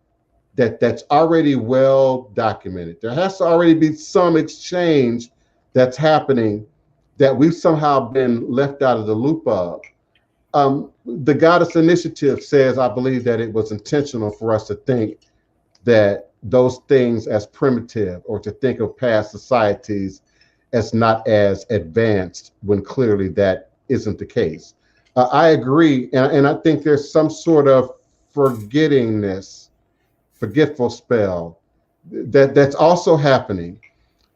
that's already well documented. There has to already be some exchange that's happening that we've somehow been left out of the loop of. The Goddess Initiative says, I believe, that it was intentional for us to think that those things as primitive, or to think of past societies as not as advanced, when clearly that isn't the case. I agree, and I think there's some sort of forgetful spell that's also happening.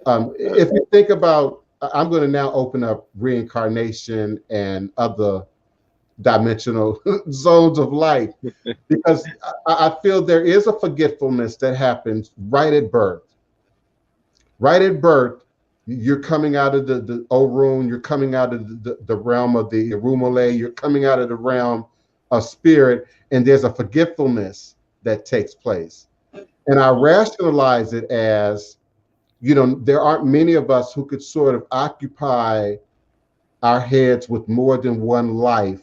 If you think about, I'm going to now open up reincarnation and other dimensional zones of life, because I feel there is a forgetfulness that happens right at birth. Right at birth, you're coming out of the Orun, you're coming out of the realm of the Irumole, you're coming out of the realm of spirit, and there's a forgetfulness that takes place. And I rationalize it as, you know, there aren't many of us who could sort of occupy our heads with more than one life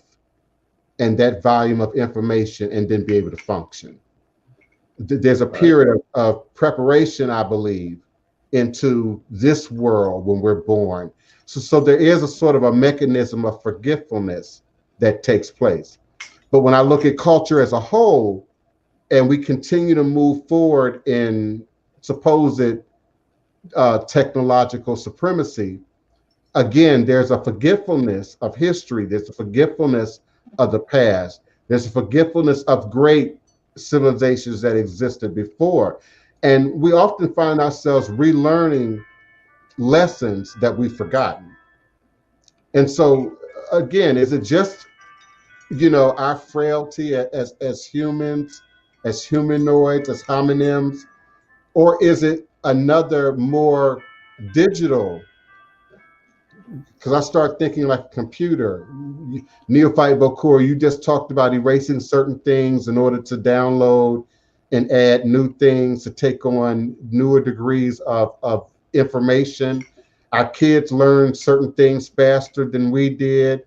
and that volume of information and then be able to function. There's a period of preparation, I believe, into this world when we're born. So there is a sort of a mechanism of forgetfulness that takes place. But when I look at culture as a whole, and we continue to move forward in supposed technological supremacy, again, there's a forgetfulness of history. There's a forgetfulness of the past. There's a forgetfulness of great civilizations that existed before. And we often find ourselves relearning lessons that we've forgotten. And so, again, is it just, you know, our frailty as humans, as humanoids, as homonyms, or is it another more digital because I start thinking like a computer. Neophyte Bokur, you just talked about erasing certain things in order to download and add new things to take on newer degrees of information. Our kids learn certain things faster than we did,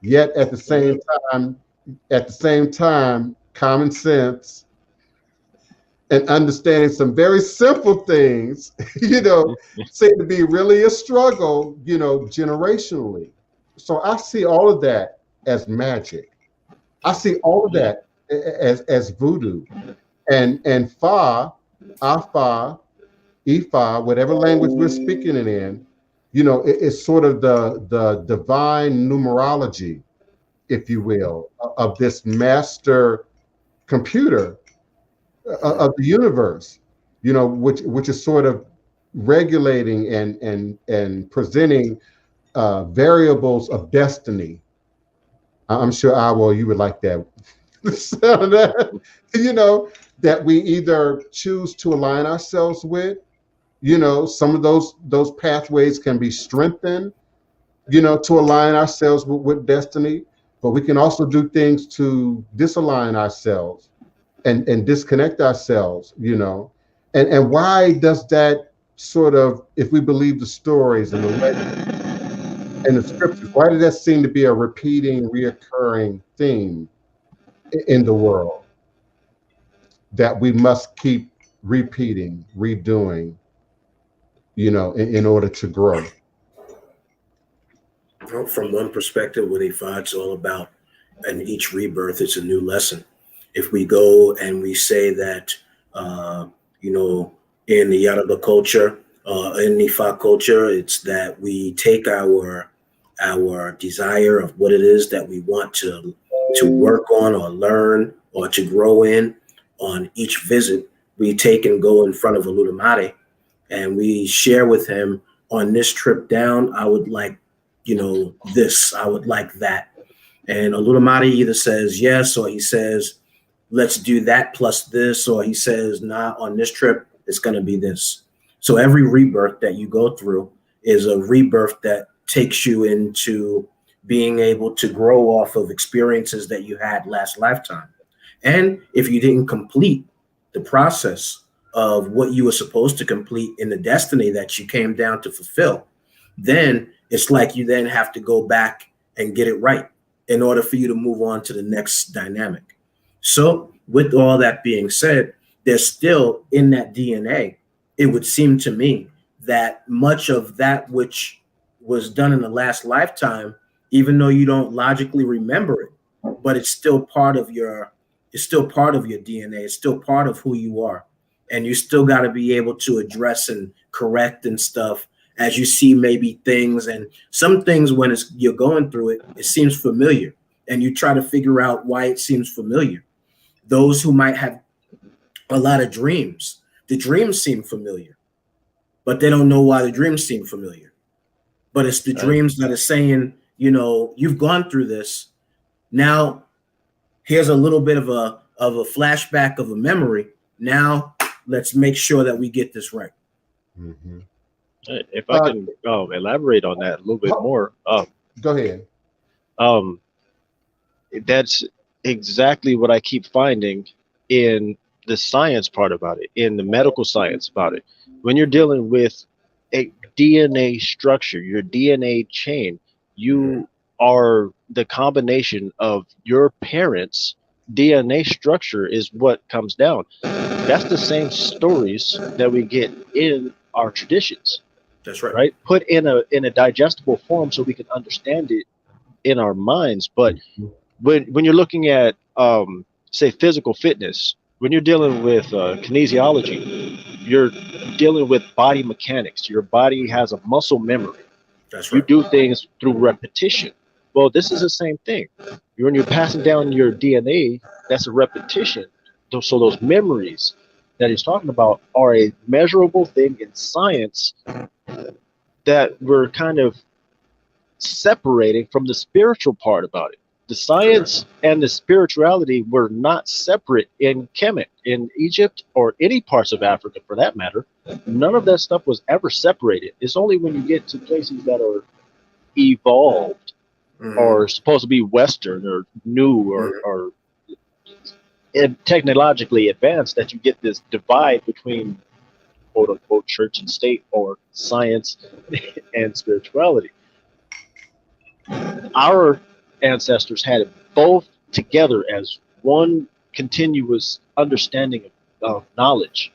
yet at the same time, common sense and understanding some very simple things, seem to be really a struggle, generationally. So I see all of that as magic. I see all of that as voodoo. And Fa, Afa, Ifa, whatever language we're speaking it in, it's sort of the divine numerology, if you will, of this master computer of the universe, which is sort of regulating and presenting variables of destiny. I'm sure, Awo, you would like that. So that we either choose to align ourselves with. Some of those pathways can be strengthened, to align ourselves with destiny, but we can also do things to disalign ourselves and disconnect ourselves, and why does that sort of, if we believe the stories and the legends and the scriptures, why does that seem to be a reoccurring theme in the world that we must keep repeating, redoing, in order to grow? From one perspective, with Ifa, it's all about, and each rebirth is a new lesson. If we go and we say that, in the Yoruba culture, in Ifa culture, it's that we take our desire of what it is that we want to work on or learn or to grow in on each visit. We take and go in front of Olodumare, and we share with him, on this trip down, I would like, this, I would like that. And Olodumare either says yes, or he says, let's do that plus this, or he says, nah, on this trip, it's going to be this. So every rebirth that you go through is a rebirth that takes you into being able to grow off of experiences that you had last lifetime. And if you didn't complete the process of what you were supposed to complete in the destiny that you came down to fulfill, then it's like you then have to go back and get it right in order for you to move on to the next dynamic. So with all that being said, there's still in that DNA, it would seem to me that much of that which was done in the last lifetime, even though you don't logically remember it, but it's still part of your DNA. It's still part of who you are. And you still got to be able to address and correct and stuff as you see maybe things. And some things, when you're going through it, it seems familiar. And you try to figure out why it seems familiar. Those who might have a lot of dreams, the dreams seem familiar, but they don't know why the dreams seem familiar. But it's the dreams that are saying, you've gone through this. Now, here's a little bit of a flashback of a memory. Now, let's make sure that we get this right. Mm-hmm. If I can elaborate on that a little bit more. Go ahead. That's exactly what I keep finding in the science part about it, in the medical science about it. When you're dealing with a DNA structure, your DNA chain, you are the combination of your parents' DNA structure is what comes down. That's the same stories that we get in our traditions. That's right. Right? Put in a digestible form so we can understand it in our minds. But when you're looking at say physical fitness, when you're dealing with kinesiology, you're dealing with body mechanics. Your body has a muscle memory. That's right. You do things through repetition. Well, this is the same thing. When you're passing down your DNA, that's a repetition. So those memories that he's talking about are a measurable thing in science that we're kind of separating from the spiritual part about it. The science and the spirituality were not separate in Kemet, in Egypt, or any parts of Africa for that matter. None of that stuff was ever separated. It's only when you get to places that are evolved or supposed to be Western or new or technologically advanced, that you get this divide between quote unquote church and state, or science and spirituality. Our ancestors had it both together as one continuous understanding of knowledge.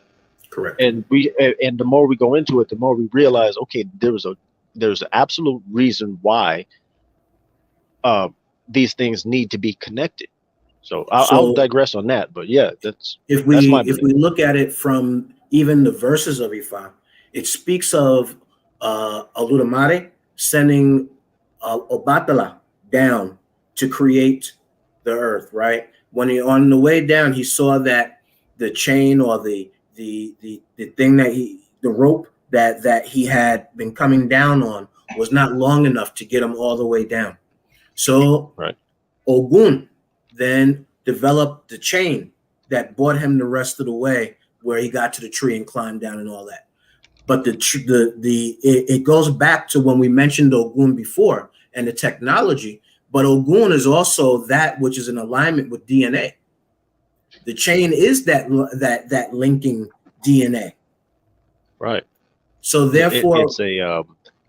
Correct. And the more we go into it, the more we realize, okay, there's an absolute reason why these things need to be connected. So I'll digress on that, but yeah, that's my belief. If we look at it from even the verses of Ifa, it speaks of Olodumare sending Obatala down to create the earth, right? When he on the way down, he saw that the chain or the thing that the rope that he had been coming down on was not long enough to get him all the way down. So Ogun then developed the chain that brought him the rest of the way, where he got to the tree and climbed down and all that. But it goes back to when we mentioned Ogun before and the technology. But Ogun is also that which is in alignment with DNA. The chain is that linking DNA. Right. So therefore,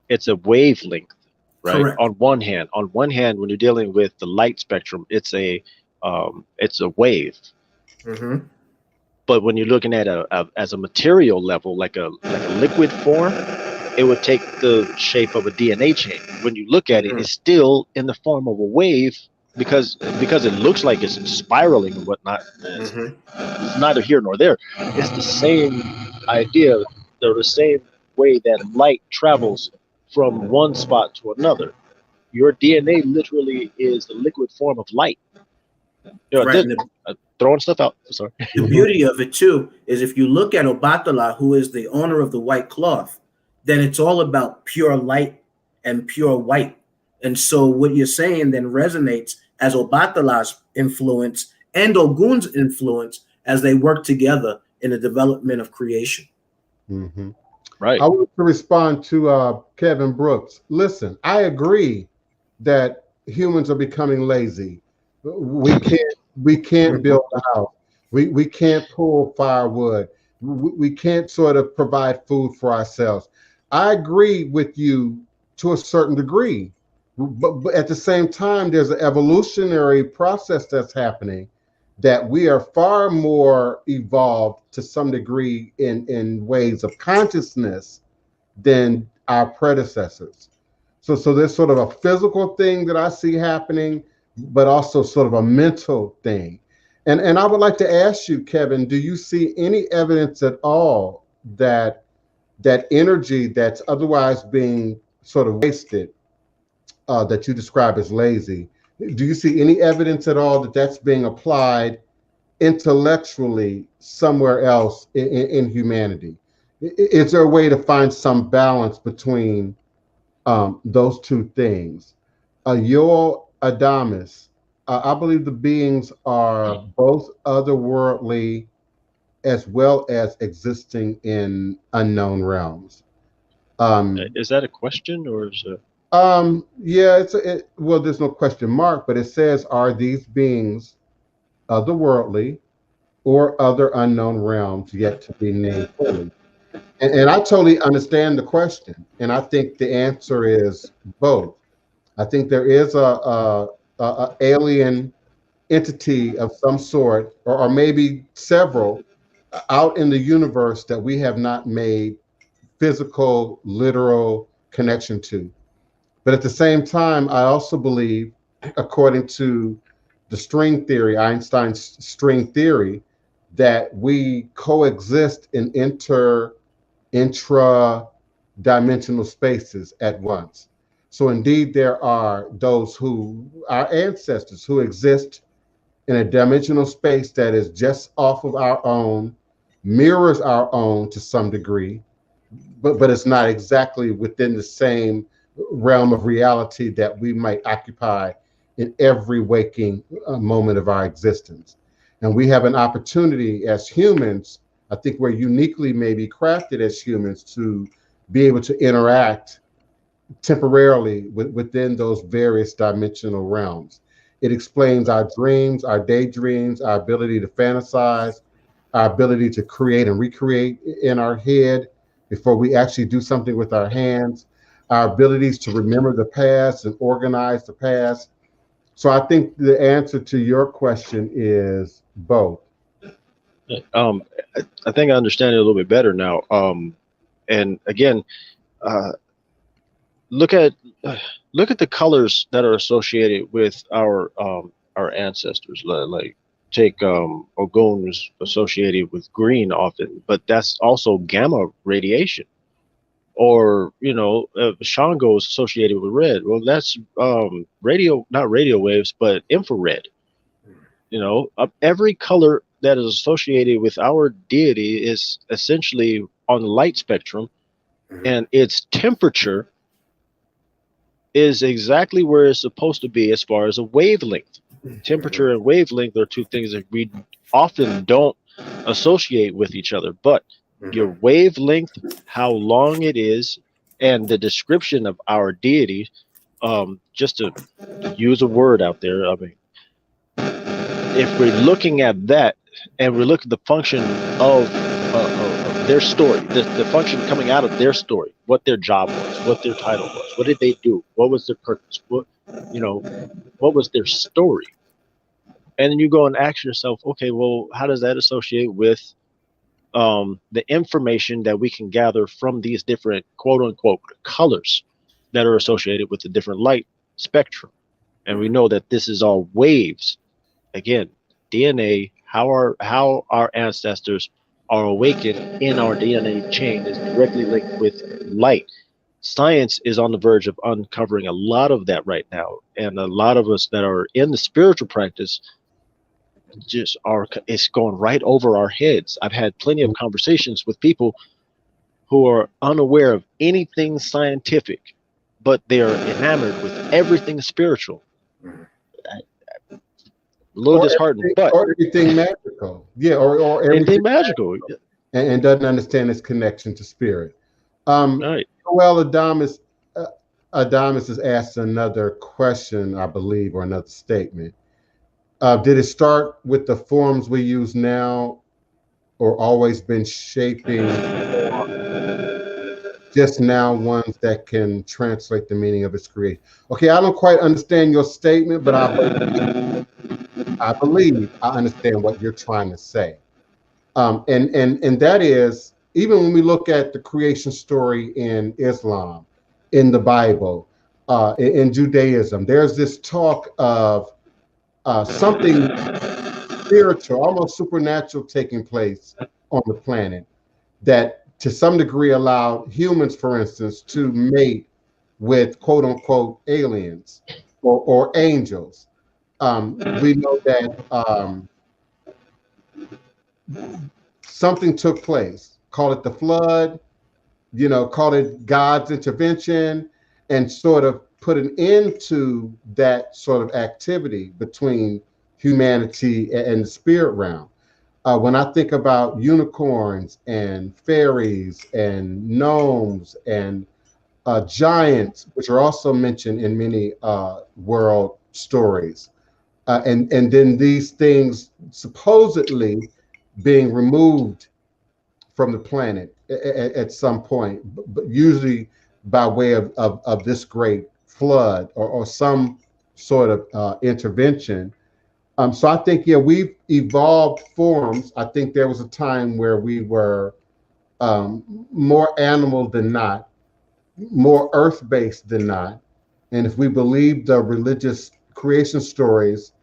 it's a wavelength, right? Correct. On one hand, when you're dealing with the light spectrum, it's a wave. Mm-hmm. But when you're looking at as a material level, like a liquid form, it would take the shape of a DNA chain. When you look at it, it's still in the form of a wave, because it looks like it's spiraling and whatnot. It's neither here nor there. It's the same idea. They're the same way that light travels from one spot to another. Your DNA literally is the liquid form of light. Throwing stuff out. Sorry. The beauty of it too is if you look at Obatala, who is the owner of the white cloth, then it's all about pure light and pure white. And so what you're saying then resonates as Obatala's influence and Ogun's influence as they work together in the development of creation. Mm-hmm. Right. I want to respond to Kevin Brooks. Listen, I agree that humans are becoming lazy. We can't build a house. We can't pull firewood. We can't sort of provide food for ourselves. I agree with you to a certain degree, but at the same time, there's an evolutionary process that's happening, that we are far more evolved to some degree in ways of consciousness than our predecessors. So there's sort of a physical thing that I see happening, but also sort of a mental thing. And I would like to ask you, Kevin, do you see any evidence at all that energy that's otherwise being sort of wasted, that you describe as lazy, do you see any evidence at all that that's being applied intellectually somewhere else in humanity? Is there a way to find some balance between those two things? Yoel Adamus, I believe the beings are both otherworldly as well as existing in unknown realms. Is that a question, or is it? Yeah, well, there's no question mark, but it says, are these beings otherworldly or other unknown realms yet to be named fully? And I totally understand the question, and I think the answer is both. I think there is a alien entity of some sort, or maybe several, out in the universe that we have not made physical, literal connection to. But at the same time, I also believe, according to the string theory, Einstein's string theory, that we coexist in intra-dimensional spaces at once. So indeed, there are those our ancestors, who exist in a dimensional space that is just off of our own, mirrors our own to some degree, but it's not exactly within the same realm of reality that we might occupy in every waking moment of our existence. And we have an opportunity as humans, I think we're uniquely maybe crafted as humans to be able to interact temporarily within those various dimensional realms. It explains our dreams, our daydreams, our ability to fantasize, our ability to create and recreate in our head before we actually do something with our hands, our abilities to remember the past and organize the past. So I think the answer to your question is both. I think I understand it a little bit better now. And again, look at the colors that are associated with our ancestors. Like take Ogun is associated with green often, but that's also gamma radiation. Or Shango is associated with red. Well, that's not radio waves, but infrared. Every color that is associated with our deity is essentially on the light spectrum, and its temperature is exactly where it's supposed to be as far as a wavelength. Temperature and wavelength are two things that we often don't associate with each other, but your wavelength, how long it is, and the description of our deity, just to use a word out there, I mean, if we're looking at that and we look at the function of their story, the function coming out of their story, what their job was, what their title was, what did they do, what was their purpose, what was their story, and then you go and ask yourself, okay, well, how does that associate with the information that we can gather from these different quote unquote colors that are associated with the different light spectrum? And we know that this is all waves. Again, DNA, how our ancestors are awakened in our DNA chain is directly linked with light. Science is on the verge of uncovering a lot of that right now. And a lot of us that are in the spiritual practice it's going right over our heads. I've had plenty of conversations with people who are unaware of anything scientific, but they are enamored with everything spiritual. A little disheartening, but or everything magical, or everything magical, and doesn't understand its connection to spirit. Right. Well, Adamus has asked another question, I believe, or another statement. Did it start with the forms we use now, or always been shaping just now ones that can translate the meaning of its creation? Okay, I don't quite understand your statement, but I believe I understand what you're trying to say. And that is, even when we look at the creation story in Islam, in the Bible, in Judaism, there's this talk of something spiritual, almost supernatural taking place on the planet that to some degree allowed humans, for instance, to mate with quote unquote aliens or angels. We know that something took place, call it the flood, call it God's intervention, and sort of put an end to that sort of activity between humanity and the spirit realm. When I think about unicorns and fairies and gnomes and giants, which are also mentioned in many world stories, and then these things supposedly being removed from the planet at some point, but usually by way of this great flood or some sort of intervention. So I think, we've evolved forms. I think there was a time where we were more animal than not, more earth-based than not. And if we believe the religious creation stories,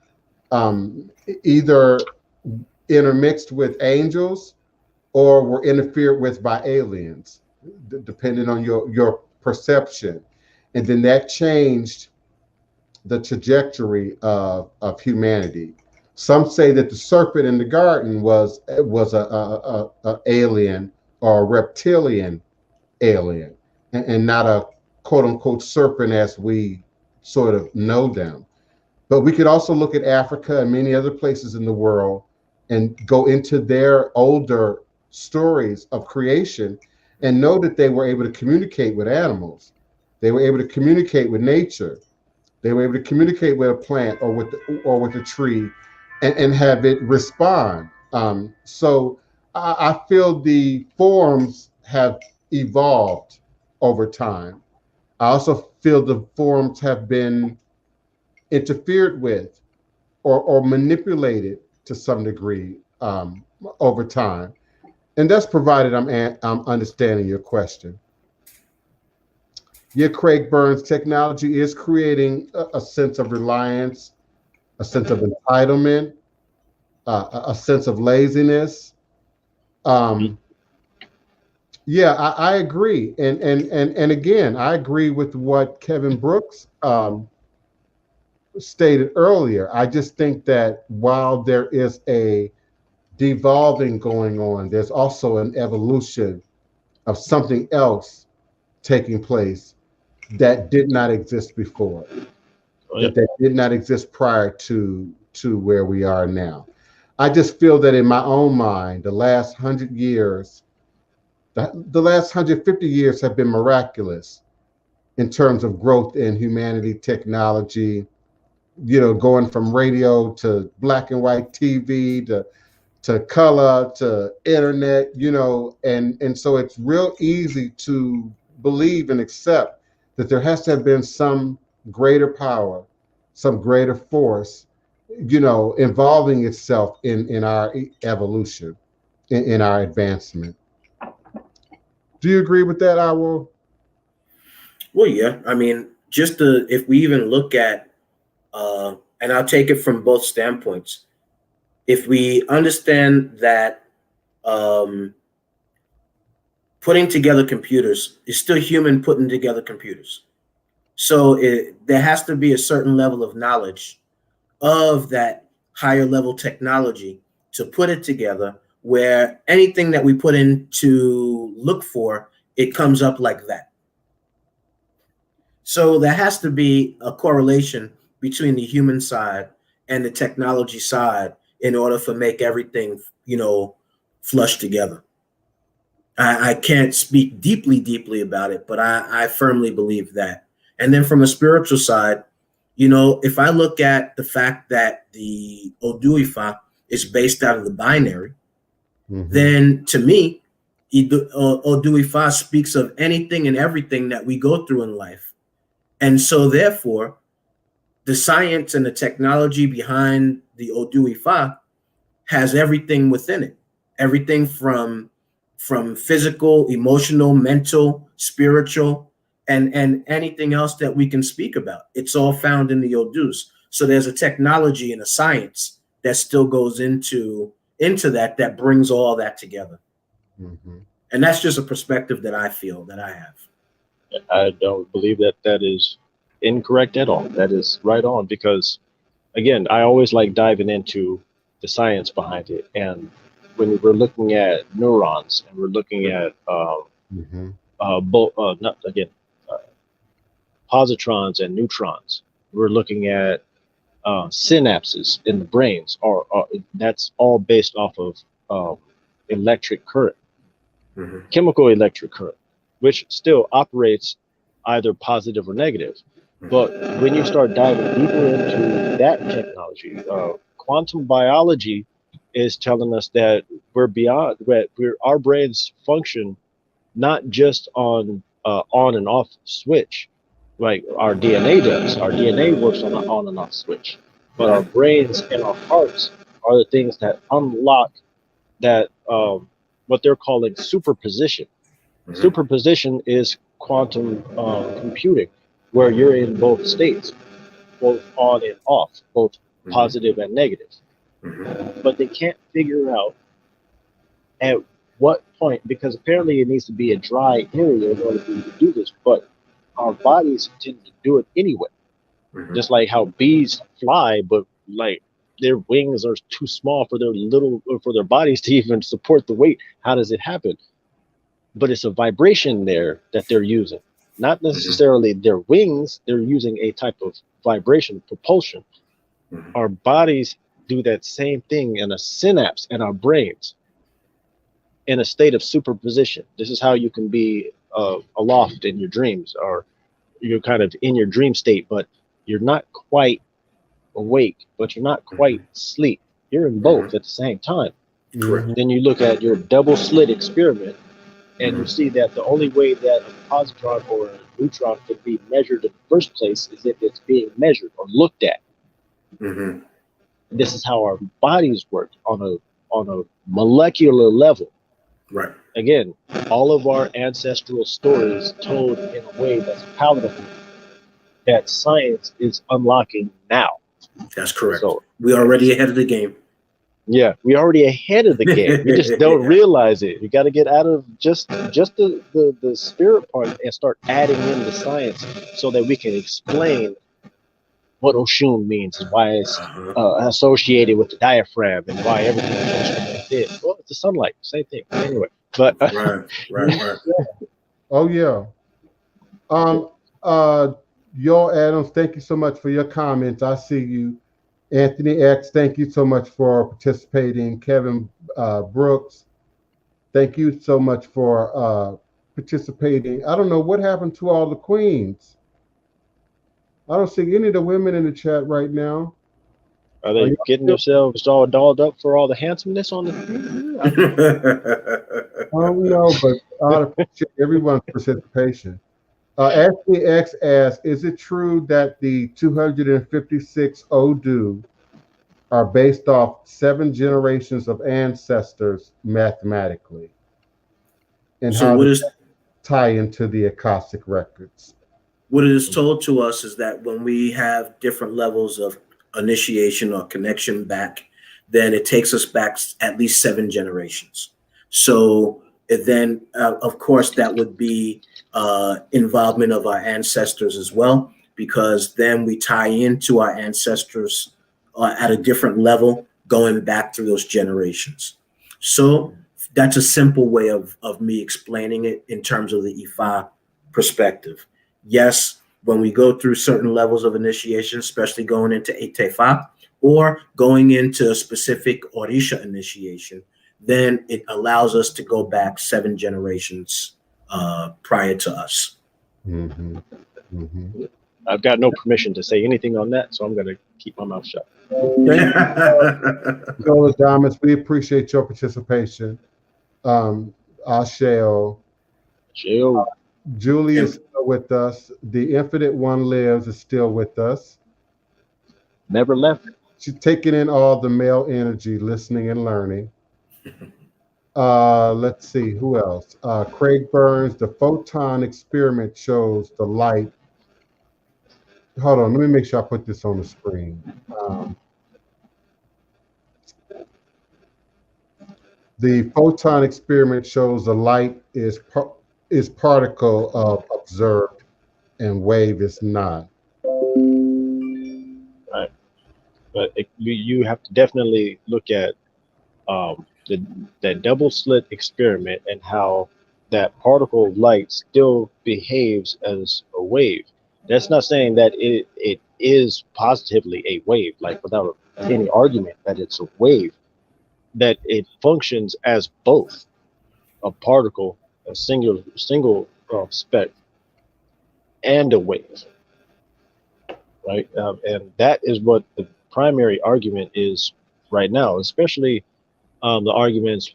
either intermixed with angels or were interfered with by aliens, depending on your perception. And then that changed the trajectory of humanity. Some say that the serpent in the garden was a alien or a reptilian alien, and not a quote unquote serpent as we sort of know them. But we could also look at Africa and many other places in the world and go into their older stories of creation and know that they were able to communicate with animals. They were able to communicate with nature. They were able to communicate with a plant or with a tree, and have it respond. So I feel the forms have evolved over time. I also feel the forms have been interfered with or manipulated to some degree over time. And that's provided I'm understanding your question. Yeah, Craig Burns, technology is creating a sense of reliance, a sense of entitlement, a sense of laziness. Yeah, I agree. And again, I agree with what Kevin Brooks stated earlier. I just think that while there is a devolving going on, there's also an evolution of something else taking place that did not exist before, that did not exist prior to where we are now. I just feel that in my own mind, the last 100 years, the last 150 years have been miraculous in terms of growth in humanity, technology, going from radio to black and white TV to color to internet, and so it's real easy to believe and accept that there has to have been some greater power, some greater force, involving itself in our evolution, in our advancement. Do you agree with that, Awo? Well, yeah. I mean, if we even look at, and I'll take it from both standpoints. If we understand that putting together computers is still human putting together computers. So there has to be a certain level of knowledge of that higher level technology to put it together, where anything that we put in to look for, it comes up like that. So there has to be a correlation between the human side and the technology side in order to make everything, flush together. I can't speak deeply about it, but I firmly believe that. And then from a spiritual side, if I look at the fact that the Odu Ifa is based out of the binary, then to me, Odu Ifa speaks of anything and everything that we go through in life. And so therefore, the science and the technology behind the Odu Ifa has everything within it. Everything from physical, emotional, mental, spiritual, and anything else that we can speak about. It's all found in the Odus. So there's a technology and a science that still goes into that brings all that together. And that's just a perspective that I feel that I have. I don't believe that is incorrect at all. That is right on, because again, I always like diving into the science behind it. And when we're looking at neurons and we're looking at positrons and neutrons, we're looking at synapses in the brains, or that's all based off of electric current, chemical electric current, which still operates either positive or negative. But when you start diving deeper into that technology, quantum biology is telling us that we're beyond, our brains function not just on and off switch, like our DNA does. Our DNA works on an on and off switch, but our brains and our hearts are the things that unlock that what they're calling superposition. Superposition is quantum computing, where you're in both states, both on and off, both positive and negative. But they can't figure out at what point, because apparently it needs to be a dry area in order for you to do this, but our bodies tend to do it anyway. Just like how bees fly, but like their wings are too small for their bodies to even support the weight. How does it happen? But it's a vibration there that they're using, not necessarily their wings. They're using a type of vibration, propulsion. Our bodies do that same thing in a synapse in our brains, in a state of superposition. This is how you can be aloft in your dreams, or you're kind of in your dream state, but you're not quite awake, but you're not quite asleep. You're in both at the same time. Correct. Then you look at your double slit experiment, and you see that the only way that a positron or a neutron could be measured in the first place is if it's being measured or looked at. This is how our bodies work on a molecular level. Right. Again, all of our ancestral stories told in a way that's palatable, that science is unlocking now. That's correct. So we're already ahead of the game. Yeah, we're already ahead of the game. You just don't realize it. You got to get out of just the spirit part and start adding in the science so that we can explain what Oshun means and why it's associated with the diaphragm and why everything functions like this. Well, it's the sunlight, same thing. Anyway, but right. Oh yeah. Yo, Adams, thank you so much for your comments. I see you. Anthony X, thank you so much for participating. Kevin Brooks, thank you so much for participating. I don't know what happened to all the queens. I don't see any of the women in the chat right now. Are they getting themselves all dolled up for all the handsomeness on the screen? I don't know, but I appreciate everyone's participation. Ashley X asks, is it true that the 256 Odu are based off 7 generations of ancestors mathematically? And so how what does is tie into the Akashic records? What it is told to us is that when we have different levels of initiation or connection back, then it takes us back at least 7 generations. So then, of course, that would be involvement of our ancestors as well, because then we tie into our ancestors at a different level, going back through those generations. So that's a simple way of me explaining it in terms of the Ifa perspective. Yes, when we go through certain levels of initiation, especially going into Etefa or going into a specific Orisha initiation, then it allows us to go back 7 generations prior to us. I've got no permission to say anything on that, so I'm going to keep my mouth shut. Damas, we appreciate your participation. Asheo. Julie is still with us. The Infinite One Lives is still with us. Never left. She's taking in all the male energy, listening and learning. Let's see, who else? Craig Burns, the photon experiment shows the light. Hold on, let me make sure I put this on the screen. The photon experiment shows the light is particle observed and wave is not. Right, but you have to definitely look at that double slit experiment and how that particle of light still behaves as a wave. That's not saying that it is positively a wave, like without any argument that it's a wave, that it functions as both a particle, a single speck, and a wave, right? And that is what the primary argument is right now, especially the arguments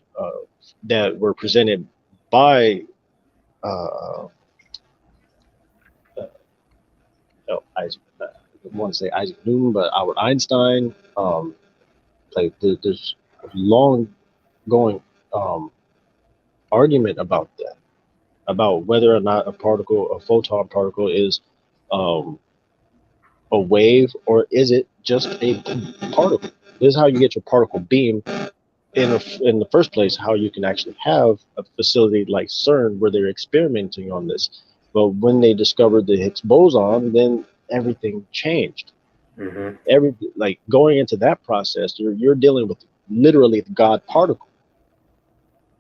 that were presented by I want to say Isaac Newton, but Albert Einstein. Like there's a long going argument about that, about whether or not a photon particle is a wave, or is it just a particle? This is how you get your particle beam in the first place, how you can actually have a facility like CERN where they're experimenting on this. But when they discovered the Higgs boson, then everything changed. Like going into that process, you're dealing with literally the God particle.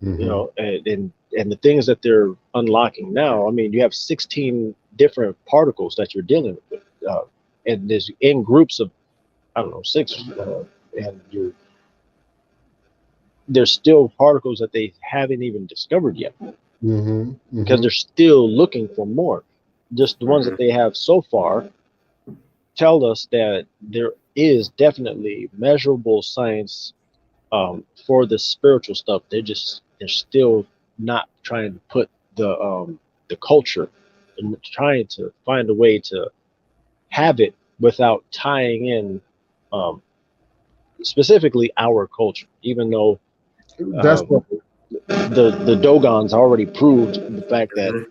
You know, and the things that they're unlocking now, I mean, you have 16 different particles that you're dealing with, and there's in groups of, I don't know, 6, and there's still particles that they haven't even discovered yet, because they're still looking for more. just the ones that they have so far tell us that there is definitely measurable science for the spiritual stuff. They're still not trying to put the culture and trying to find a way to have it without tying in specifically our culture, even though That's what, the Dogons already proved the fact that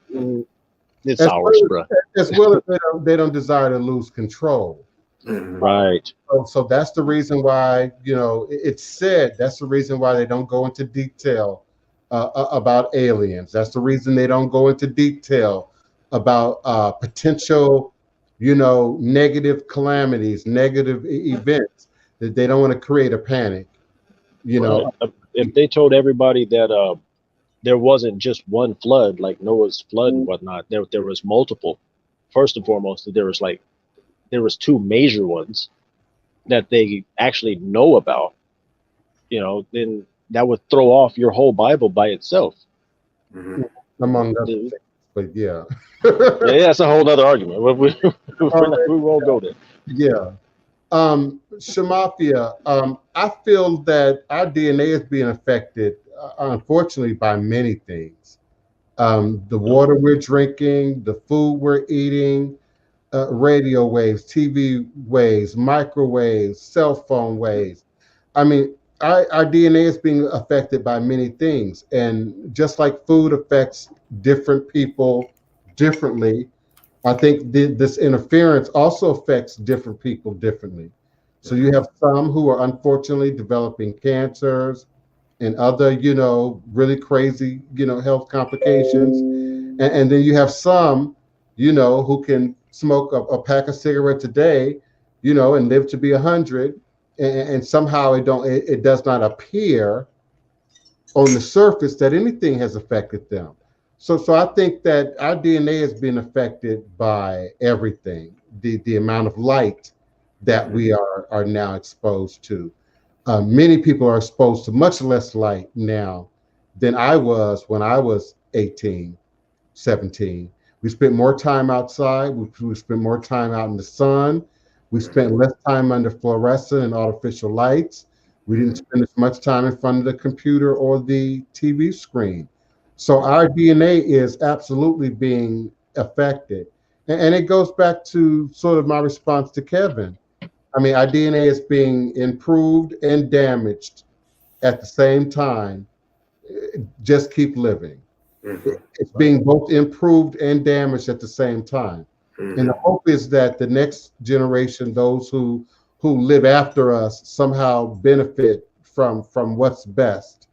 it's ours, bro. as well as they don't desire to lose control. Right. So that's the reason why, it's said, that's the reason why they don't go into detail about aliens. That's the reason they don't go into detail about potential, negative calamities, negative events, that they don't want to create a panic, Right. If they told everybody that there wasn't just one flood, like Noah's flood and whatnot, there was multiple. First and foremost, there was two major ones that they actually know about, then that would throw off your whole Bible by itself. Among other things, but yeah. Yeah, that's a whole other argument. We won't go there. Yeah. Shamafia, I feel that our DNA is being affected, unfortunately, by many things. The water we're drinking, the food we're eating, radio waves, TV waves, microwaves, cell phone waves. I mean, our DNA is being affected by many things. And just like food affects different people differently, I think this interference also affects different people differently. So you have some who are unfortunately developing cancers and other, really crazy, health complications. And then you have some, who can smoke a pack of cigarettes a day, and live to be 100, and somehow it does not appear on the surface that anything has affected them. So I think that our DNA has been affected by everything, the amount of light that we are now exposed to. Many people are exposed to much less light now than I was when I was 18, 17. We spent more time outside. We spent more time out in the sun. We spent less time under fluorescent and artificial lights. We didn't spend as much time in front of the computer or the TV screen. So our DNA is absolutely being affected. And it goes back to sort of my response to Kevin. I mean, our DNA is being improved and damaged at the same time. Just keep living. It's being both improved and damaged at the same time. And the hope is that the next generation, those who live after us, somehow benefit from what's best,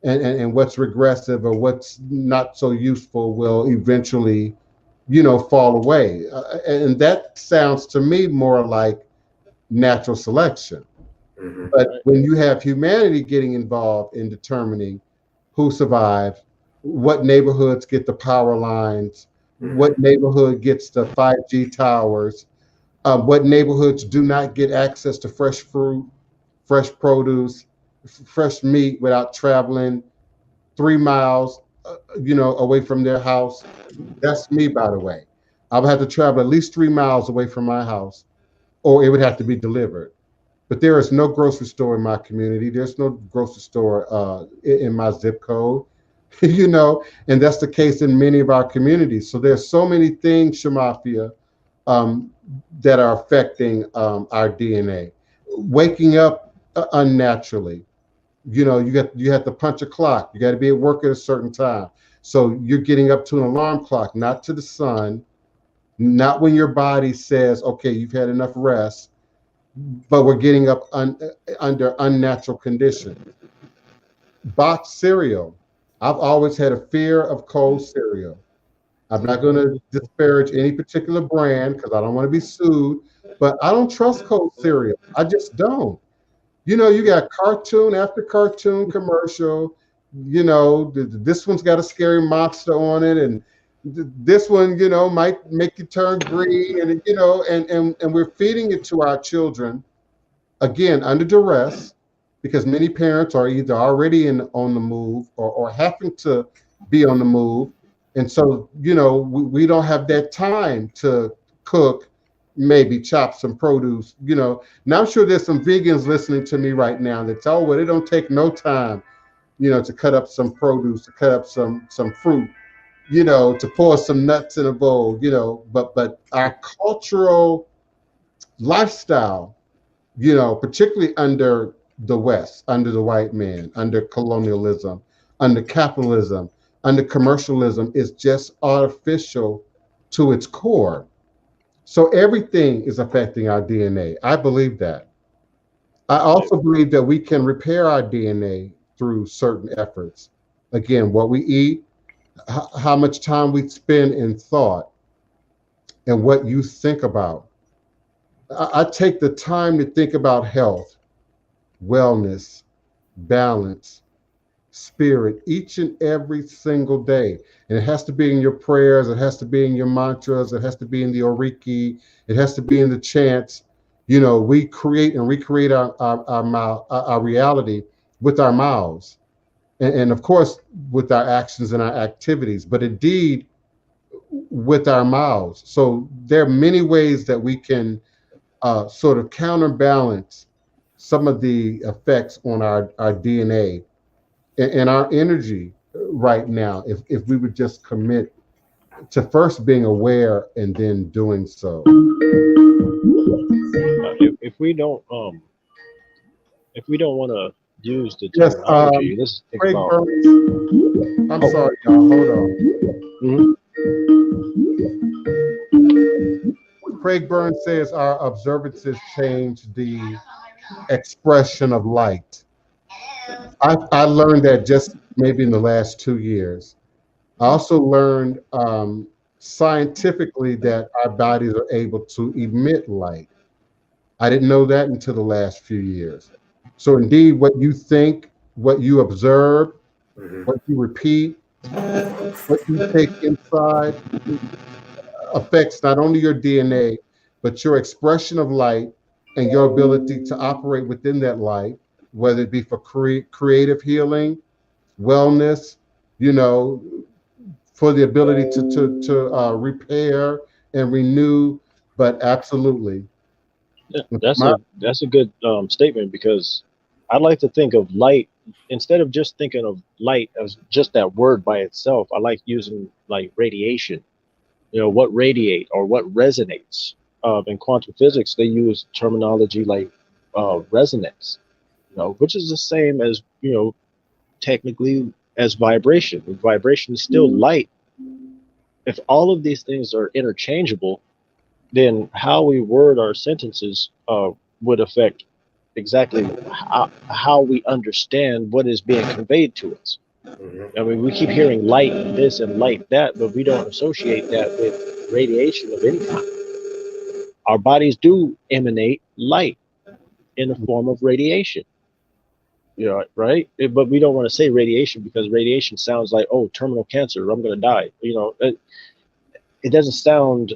and what's regressive or what's not so useful will eventually, fall away. And that sounds to me more like natural selection. But when you have humanity getting involved in determining who survives, what neighborhoods get the power lines, what neighborhood gets the 5G towers, what neighborhoods do not get access to fresh fruit, fresh produce, fresh meat without traveling 3 miles, away from their house. That's me, by the way. I would have to travel at least 3 miles away from my house, or it would have to be delivered. But there is no grocery store in my community. There's no grocery store in my zip code, and that's the case in many of our communities. So there's so many things, Shamafia, that are affecting our DNA. Waking up unnaturally. You have to punch a clock. You got to be at work at a certain time. So you're getting up to an alarm clock, not to the sun, not when your body says, okay, you've had enough rest, but we're getting up under unnatural conditions. Boxed cereal. I've always had a fear of cold cereal. I'm not going to disparage any particular brand because I don't want to be sued, but I don't trust cold cereal. I just don't. You got cartoon after cartoon commercial. This one's got a scary monster on it, and this one, might make you turn green, and we're feeding it to our children, again, under duress, because many parents are either already on the move or having to be on the move, And so, you know, we don't have that time to cook, maybe chop some produce, you know. Now I'm sure there's some vegans listening to me right now that tell, well, it don't take no time, you know, to cut up some produce, to cut up some fruit, you know, to pour some nuts in a bowl, you know, but our cultural lifestyle, you know, particularly under the West, under the white man, under colonialism, under capitalism, under commercialism, is just artificial to its core. So everything is affecting our DNA. I believe that. I also believe that we can repair our DNA through certain efforts. Again, what we eat, how much time we spend in thought, and what you think about. I take the time to think about health, wellness, balance, spirit each and every single day. And it has to be in your prayers, it has to be in your mantras, it has to be in the oriki, it has to be in the chants. You know, we create and recreate our reality with our mouths. And of course, with our actions and our activities, but indeed with our mouths. So there are many ways that we can sort of counterbalance some of the effects on our DNA and our energy right now, if we would just commit to first being aware and then doing so. If we don't want to use the terminology, let's think Craig about. Burns, I'm sorry, y'all. Hold on. Craig Burns says our observances change the expression of light. I learned that just maybe in the last 2 years. I also learned scientifically that our bodies are able to emit light. I didn't know that until the last few years. So indeed, what you think, what you observe, what you repeat, what you take inside affects not only your DNA, but your expression of light and your ability to operate within that light, whether it be for creative healing, wellness, you know, for the ability to repair and renew. But absolutely. Yeah, that's a good statement, because I like to think of light, instead of just thinking of light as just that word by itself. I like using like radiation. You know, what radiate or what resonates. In quantum physics, they use terminology like resonance, you know, which is the same as, you know, technically as vibration. Vibration is still light. If all of these things are interchangeable, then how we word our sentences would affect exactly how we understand what is being conveyed to us. I mean, we keep hearing light this and light that, but we don't associate that with radiation of any kind. Our bodies do emanate light in the form of radiation. You know, right? But we don't want to say radiation, because radiation sounds like, oh, terminal cancer, I'm going to die. You know, it doesn't sound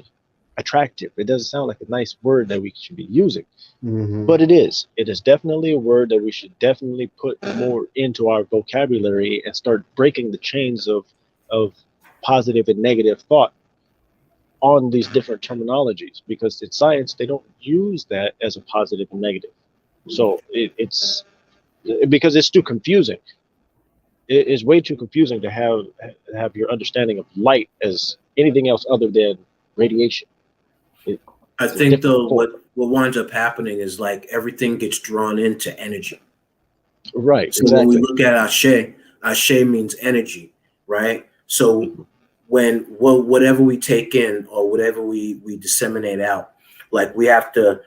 attractive. It doesn't sound like a nice word that we should be using. But it is. It is definitely a word that we should definitely put more into our vocabulary and start breaking the chains of positive and negative thought on these different terminologies, because in science they don't use that as a positive and negative. So it's because it's too confusing. It is way too confusing to have your understanding of light as anything else other than radiation. I think though what winds up happening is like everything gets drawn into energy. Right. So when we look at Ashe means energy, right? So whatever we take in or whatever we disseminate out, like we have to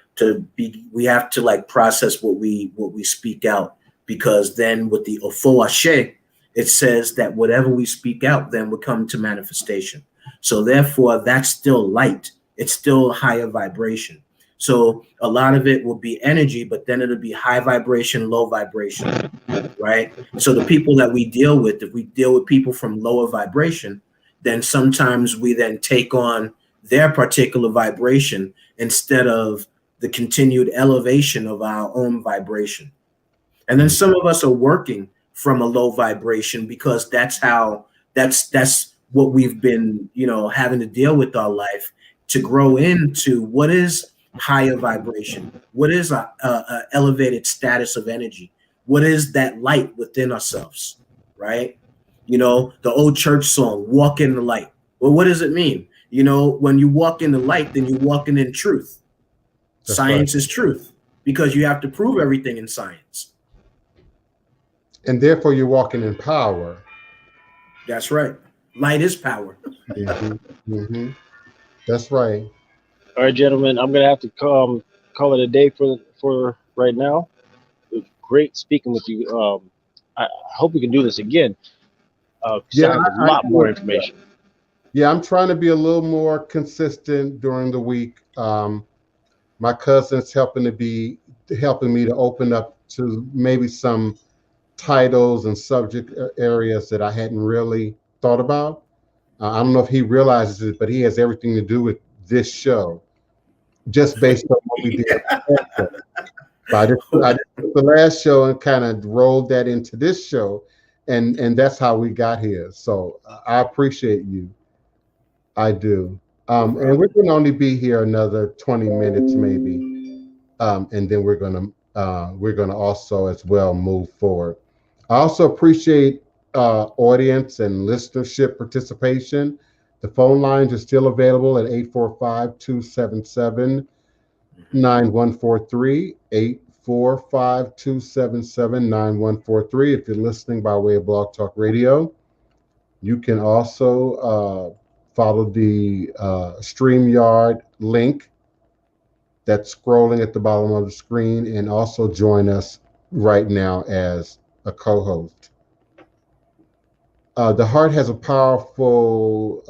like process what we speak out, because then with the Ofo Ashe, it says that whatever we speak out then will come to manifestation. So therefore that's still light. It's still higher vibration. So a lot of it will be energy, but then it'll be high vibration, low vibration, right? So the people that we deal with, if we deal with people from lower vibration, then sometimes we then take on their particular vibration instead of the continued elevation of our own vibration. And then some of us are working from a low vibration because that's what we've been, having to deal with our life, to grow into what is higher vibration, what is a elevated status of energy, what is that light within ourselves, right? The old church song, walk in the light. Well, what does it mean? When you walk in the light, then you're walking in truth. That's science right. Is truth, because you have to prove everything in science. And therefore you're walking in power. That's right. Light is power. That's right. All right, gentlemen, I'm gonna have to call it a day for right now. It was great speaking with you. I hope we can do this again. Yeah, I have a lot more information. Yeah, I'm trying to be a little more consistent during the week. My cousin's helping me to open up to maybe some titles and subject areas that I hadn't really thought about. I don't know if he realizes it, but he has everything to do with this show, just based on what we did. I did the last show and kind of rolled that into this show, and that's how we got here. So I appreciate you. I do. And we're going to only be here another 20 minutes maybe, and then we're going to also as well move forward. I also appreciate audience and listenership participation. The phone lines are still available at 845-277-9143, 845-277-9143. If you're listening by way of Blog Talk Radio, you can also follow the StreamYard link that's scrolling at the bottom of the screen, and also join us right now as a co-host. The heart has a powerful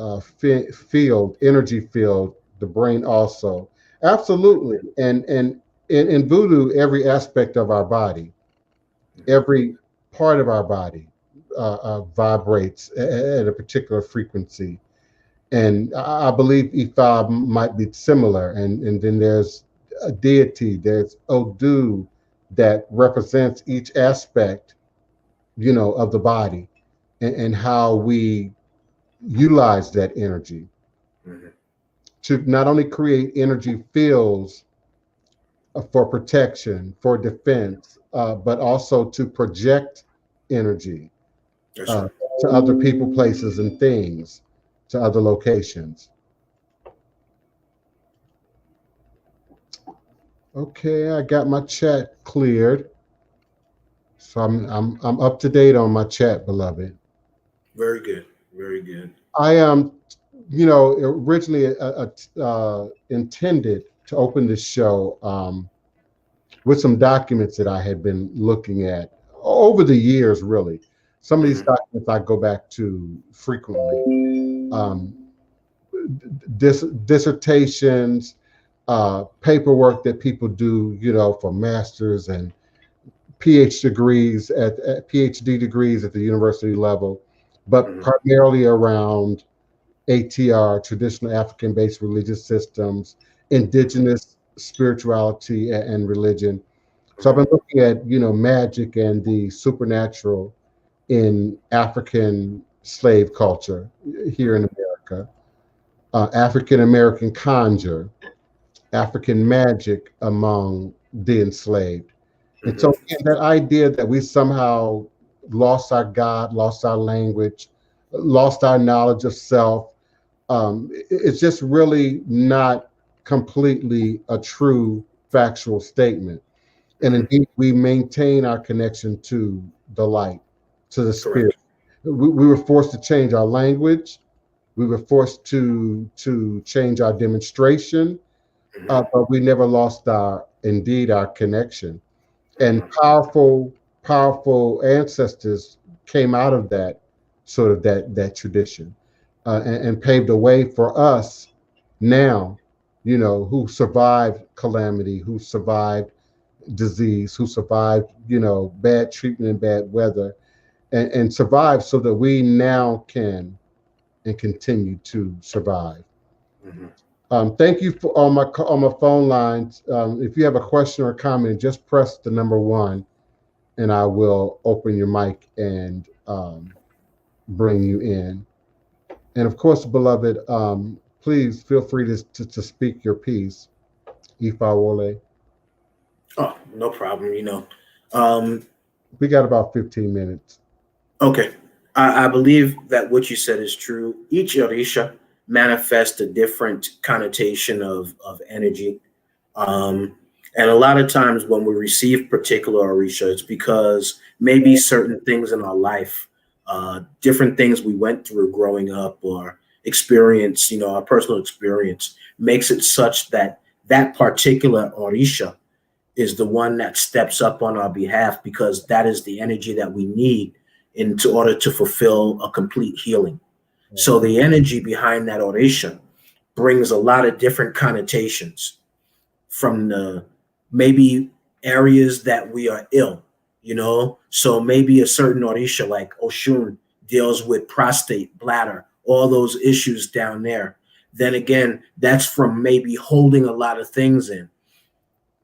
energy field, the brain also. Absolutely. And in Voodoo, every aspect of our body, every part of our body vibrates at a particular frequency. And I believe Ifa might be similar. And then there's a deity, there's Odu that represents each aspect, of the body, and how we utilize that energy to not only create energy fields for protection, for defense, but also to project energy to other people, places, and things, to other locations. Okay, I got my chat cleared. So I'm up to date on my chat, beloved. Very good, very good. I am, originally intended to open this show with some documents that I had been looking at over the years, really. Some of these documents I go back to frequently. Dissertations, paperwork that people do, for masters and PhD degrees at the university level, but primarily around ATR, traditional African-based religious systems, indigenous spirituality and religion. So I've been looking at, magic and the supernatural in African slave culture here in America, African-American conjure, African magic among the enslaved. And so again, that idea that we somehow lost our God, lost our language, lost our knowledge of self, it's just really not completely a true factual statement. And indeed, we maintain our connection to the light, to the spirit. We were forced to change our language. We were forced to change our demonstration, but we never lost our connection. And powerful ancestors came out of that sort of that tradition, and paved a way for us now, who survived calamity, who survived disease, who survived, bad treatment and bad weather, and survived so that we now can and continue to survive. Thank you for on my phone lines. If you have a question or a comment, just press the number 1, and I will open your mic and bring you in. And of course, beloved, please feel free to speak your piece, Ifawole. Oh, no problem. We got about 15 minutes. Okay. I believe that what you said is true. Each Orisha manifests a different connotation of energy. And a lot of times when we receive particular Orisha, it's because maybe certain things in our life, different things we went through growing up or experience, our personal experience makes it such that that particular Orisha is the one that steps up on our behalf, because that is the energy that we need in order to fulfill a complete healing. So the energy behind that Orisha brings a lot of different connotations from the maybe areas that we are ill, So maybe a certain Orisha like Oshun deals with prostate, bladder, all those issues down there. Then again, that's from maybe holding a lot of things in.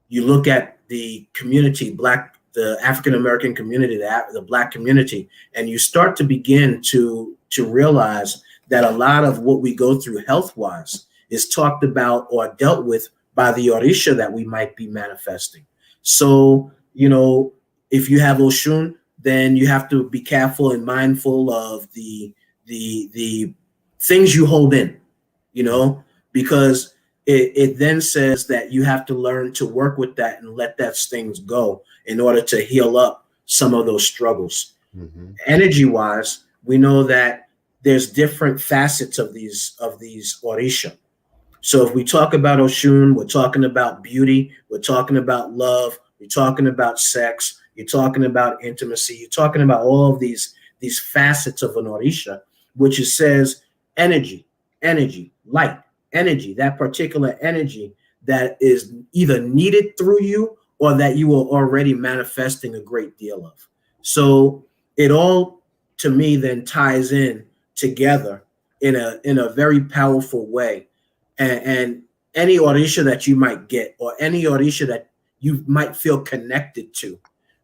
You look at the community, the African-American community, the Black community, and you start to begin to realize that a lot of what we go through health-wise is talked about or dealt with by the Orisha that we might be manifesting. So, if you have Oshun, then you have to be careful and mindful of the things you hold in, because it then says that you have to learn to work with that and let that things go in order to heal up some of those struggles. Mm-hmm. Energy-wise, we know that there's different facets of these Orisha. So if we talk about Oshun, we're talking about beauty, we're talking about love, we're talking about sex, you're talking about intimacy, you're talking about all of these facets of an Orisha, which it says energy, light, energy, that particular energy that is either needed through you or that you are already manifesting a great deal of. So it all, to me, then ties in together in a very powerful way. And any Orisha that you might get, or any Orisha that you might feel connected to,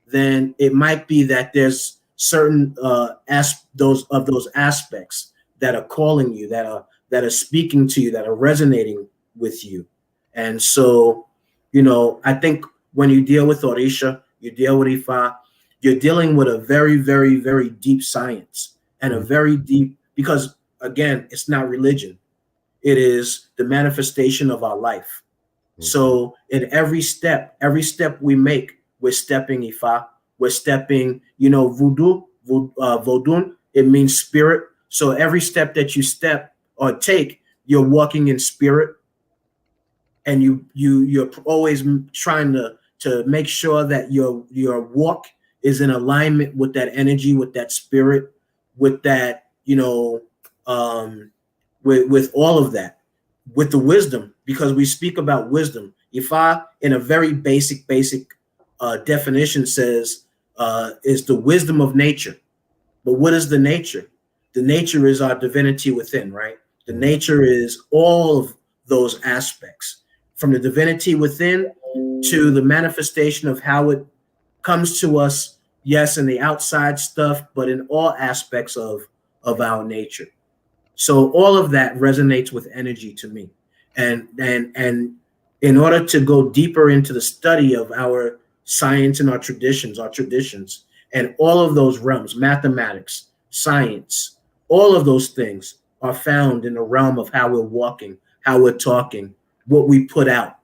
then it might be that there's certain those aspects that are calling you, that are speaking to you, that are resonating with you. And so, I think when you deal with Orisha, you deal with Ifa, you're dealing with a very, very, very deep science, and a very deep, because again, it's not religion. It is the manifestation of our life. Mm-hmm. So in every step we make, we're stepping Ifa, we're stepping, Voodoo, Vodun, it means spirit. So every step that you step or take, you're walking in spirit, and you're always trying to make sure that your walk is in alignment with that energy, with that spirit, with that, with all of that, with the wisdom, because we speak about wisdom. Ifa, in a very basic definition, says is the wisdom of nature. But what is the nature? The nature is our divinity within, right? The nature is all of those aspects, from the divinity within to the manifestation of how it comes to us, yes, in the outside stuff, but in all aspects of our nature. So all of that resonates with energy to me. And in order to go deeper into the study of our science and our traditions, and all of those realms, mathematics, science, all of those things are found in the realm of how we're walking, how we're talking, what we put out.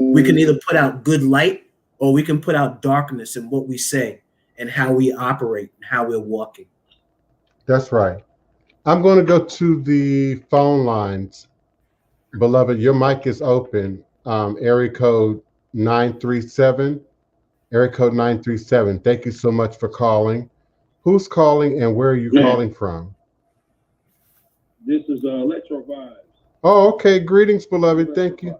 We can either put out good light, or we can put out darkness in what we say and how we operate and how we're walking. That's right. I'm going to go to the phone lines. Beloved, your mic is open. Area code 937. Area code 937. Thank you so much for calling. Who's calling, and where are you calling from? This is Electro Vibes. Oh, okay. Greetings, beloved. Thank you.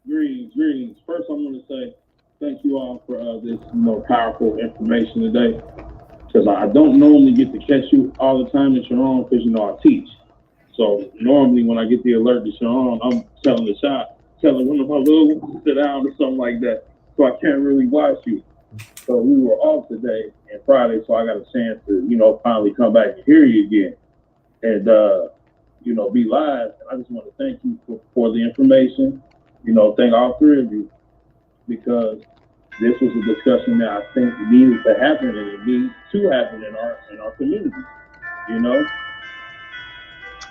Greetings. First, I'm going to say thank you all for this powerful information today, because I don't normally get to catch you all the time that you're on, because I teach. So normally when I get the alert that you're on, I'm telling one of my little ones to sit down or something like that. So I can't really watch you. So we were off today and Friday, so I got a chance to, finally come back and hear you again. and be live. I just want to thank you for the information. Thank all three of you, because this was a discussion that I think needed to happen, and it needs to happen in our community.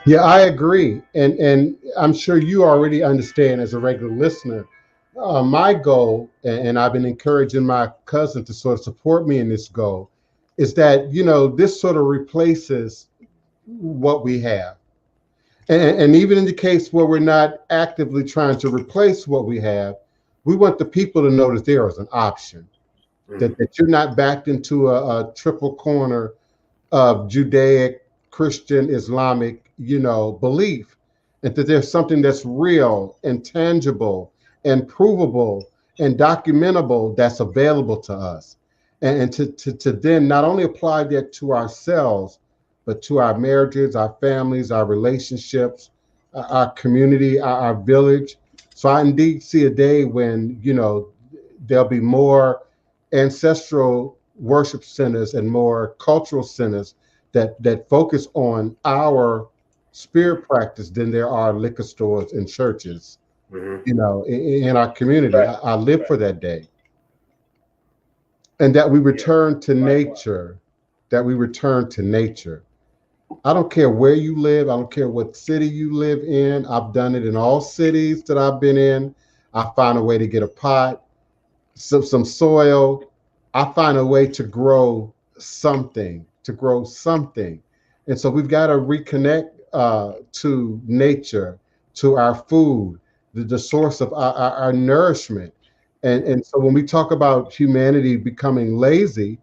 Yeah, I agree, and I'm sure you already understand as a regular listener. My goal, and I've been encouraging my cousin to sort of support me in this goal, is that this sort of replaces what we have. And even in the case where we're not actively trying to replace what we have, we want the people to know that there is an option, that you're not backed into a triple corner of Judaic, Christian, Islamic, belief, and that there's something that's real and tangible and provable and documentable that's available to us. And to then not only apply that to ourselves, but to our marriages, our families, our relationships, our community, our village. So I indeed see a day when, there'll be more ancestral worship centers and more cultural centers that focus on our spirit practice than there are liquor stores and churches, in our community. Right. I live for that day. And that we return to nature, I don't care where you live. I don't care what city you live in. I've done it in all cities that I've been in. I find a way to get a pot, some soil. I find a way to grow something. And so we've got to reconnect to nature, to our food, the source of our nourishment. And so when we talk about humanity becoming lazy,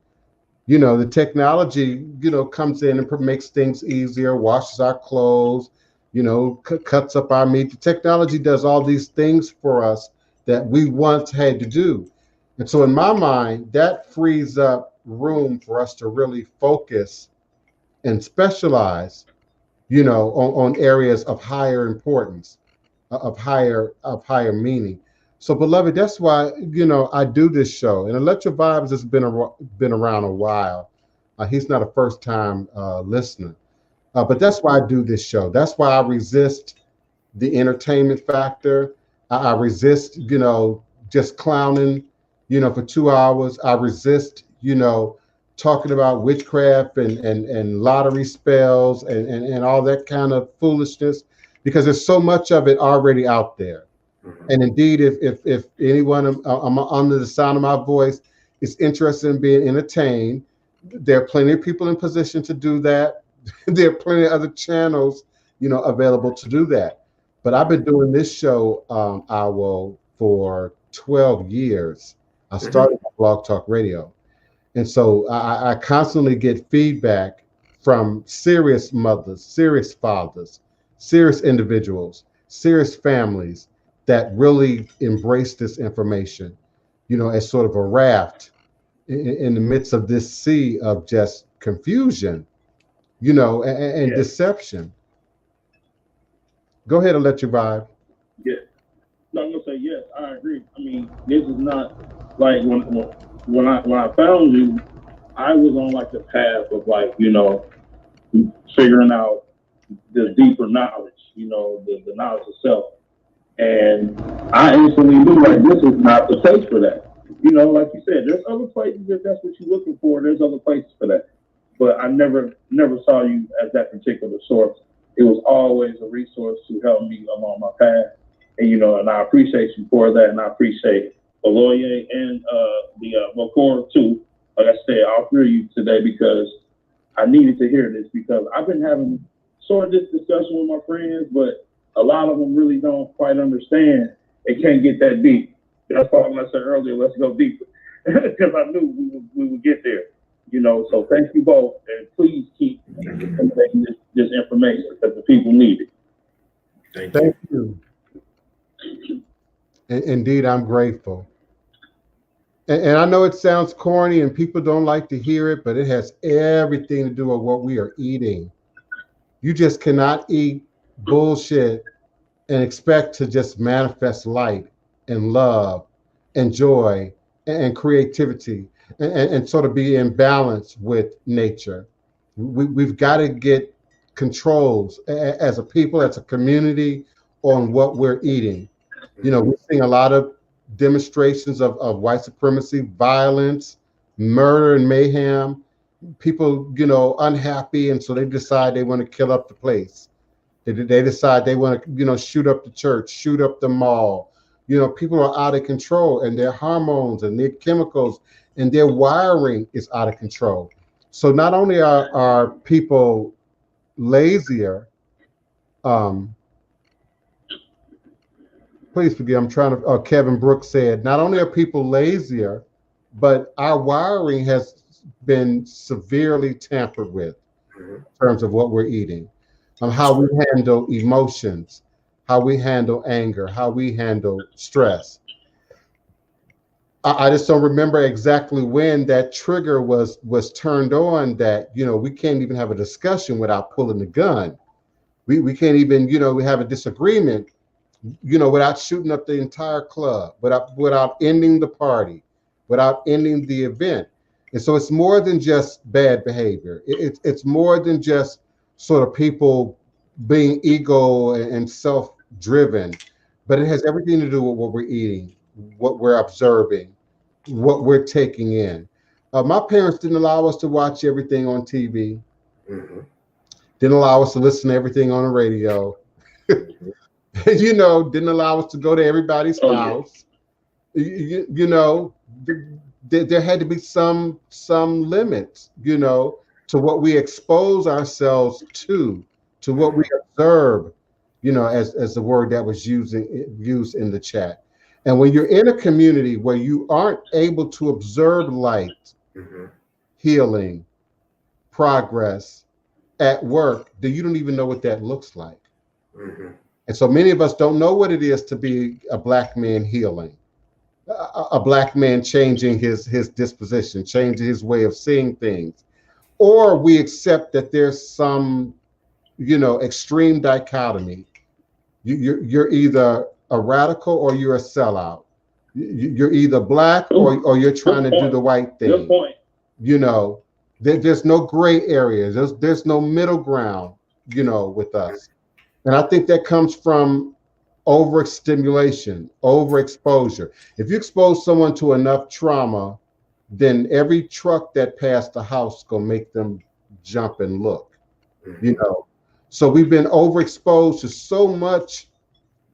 the technology, comes in and makes things easier, washes our clothes, cuts up our meat. The technology does all these things for us that we once had to do. And so in my mind, that frees up room for us to really focus and specialize, on areas of higher importance, of higher meaning. So, beloved, that's why, I do this show. And Electro Vibes has been around a while. He's not a first-time listener. But that's why I do this show. That's why I resist the entertainment factor. I resist, just clowning, for 2 hours. I resist, talking about witchcraft and lottery spells and all that kind of foolishness, because there's so much of it already out there. And indeed, if anyone under the sound of my voice is interested in being entertained, there are plenty of people in position to do that. There are plenty of other channels, available to do that. But I've been doing this show, for 12 years. I started on Blog Talk Radio. And so I constantly get feedback from serious mothers, serious fathers, serious individuals, serious families that really embrace this information, as sort of a raft in the midst of this sea of just confusion, and deception. Go ahead and let you vibe. Yeah. No, I'm gonna say yes. I agree. I mean, this is not like when I found you, I was on like the path of figuring out the deeper knowledge, the knowledge of self. And I instantly knew this is not the place for that. Like you said, there's other places if that's what you're looking for. There's other places for that. But I never saw you as that particular source. It was always a resource to help me along my path. And and I appreciate you for that. And I appreciate Oloye and the Mokor too. Like I said, all three of you today, because I needed to hear this, because I've been having sort of this discussion with my friends, but a lot of them really don't quite understand. They can't get that deep. That's why when I said earlier, let's go deeper, because I knew we would get there. So thank you both, and please keep taking this information because the people need it. Thank you. Indeed, I'm grateful. And I know it sounds corny and people don't like to hear it, but it has everything to do with what we are eating. You just cannot eat bullshit and expect to just manifest light and love and joy and creativity and sort of be in balance with nature. We've got to get controls as a people, as a community, on what we're eating. You know, we're seeing a lot of demonstrations of white supremacy, violence, murder and mayhem. People, you know, unhappy, and so they decide they want to kill up the place. They decide they want to, you know, shoot up the church, shoot up the mall. You know, people are out of control, and their hormones and their chemicals and their wiring is out of control. So not only are people lazier, please forgive, I'm trying to, Kevin Brooks said, not only are people lazier, but our wiring has been severely tampered with in terms of what we're eating, how we handle emotions, how we handle anger, how we handle stress. I just don't remember exactly when that trigger was turned on, that, you know, we can't even have a discussion without pulling the gun. We can't even, you know, we have a disagreement, you know, without shooting up the entire club, without ending the party, without ending the event. And so it's more than just bad behavior. It's more than just sort of people being ego and self-driven, but it has everything to do with what we're eating, what we're observing, what we're taking in. My parents didn't allow us to watch everything on TV. Didn't allow us to listen to everything on the radio. You know, didn't allow us to go to everybody's house. You know, there had to be some limits, you know, to what we expose ourselves to what we observe, you know, as the word that was used in the chat. And when you're in a community where you aren't able to observe light, healing, progress at work, then you don't even know what that looks like. And so many of us don't know what it is to be a Black man healing, a Black man changing his disposition, changing his way of seeing things. Or we accept that there's some, you know, extreme dichotomy. You're either a radical or you're a sellout. You're either Black or you're trying to do the right thing. Good point. You know, there's no gray areas. There's no middle ground, you know, with us. And I think that comes from overstimulation, overexposure. If you expose someone to enough trauma, then every truck that passed the house gonna make them jump and look, you know. So we've been overexposed to so much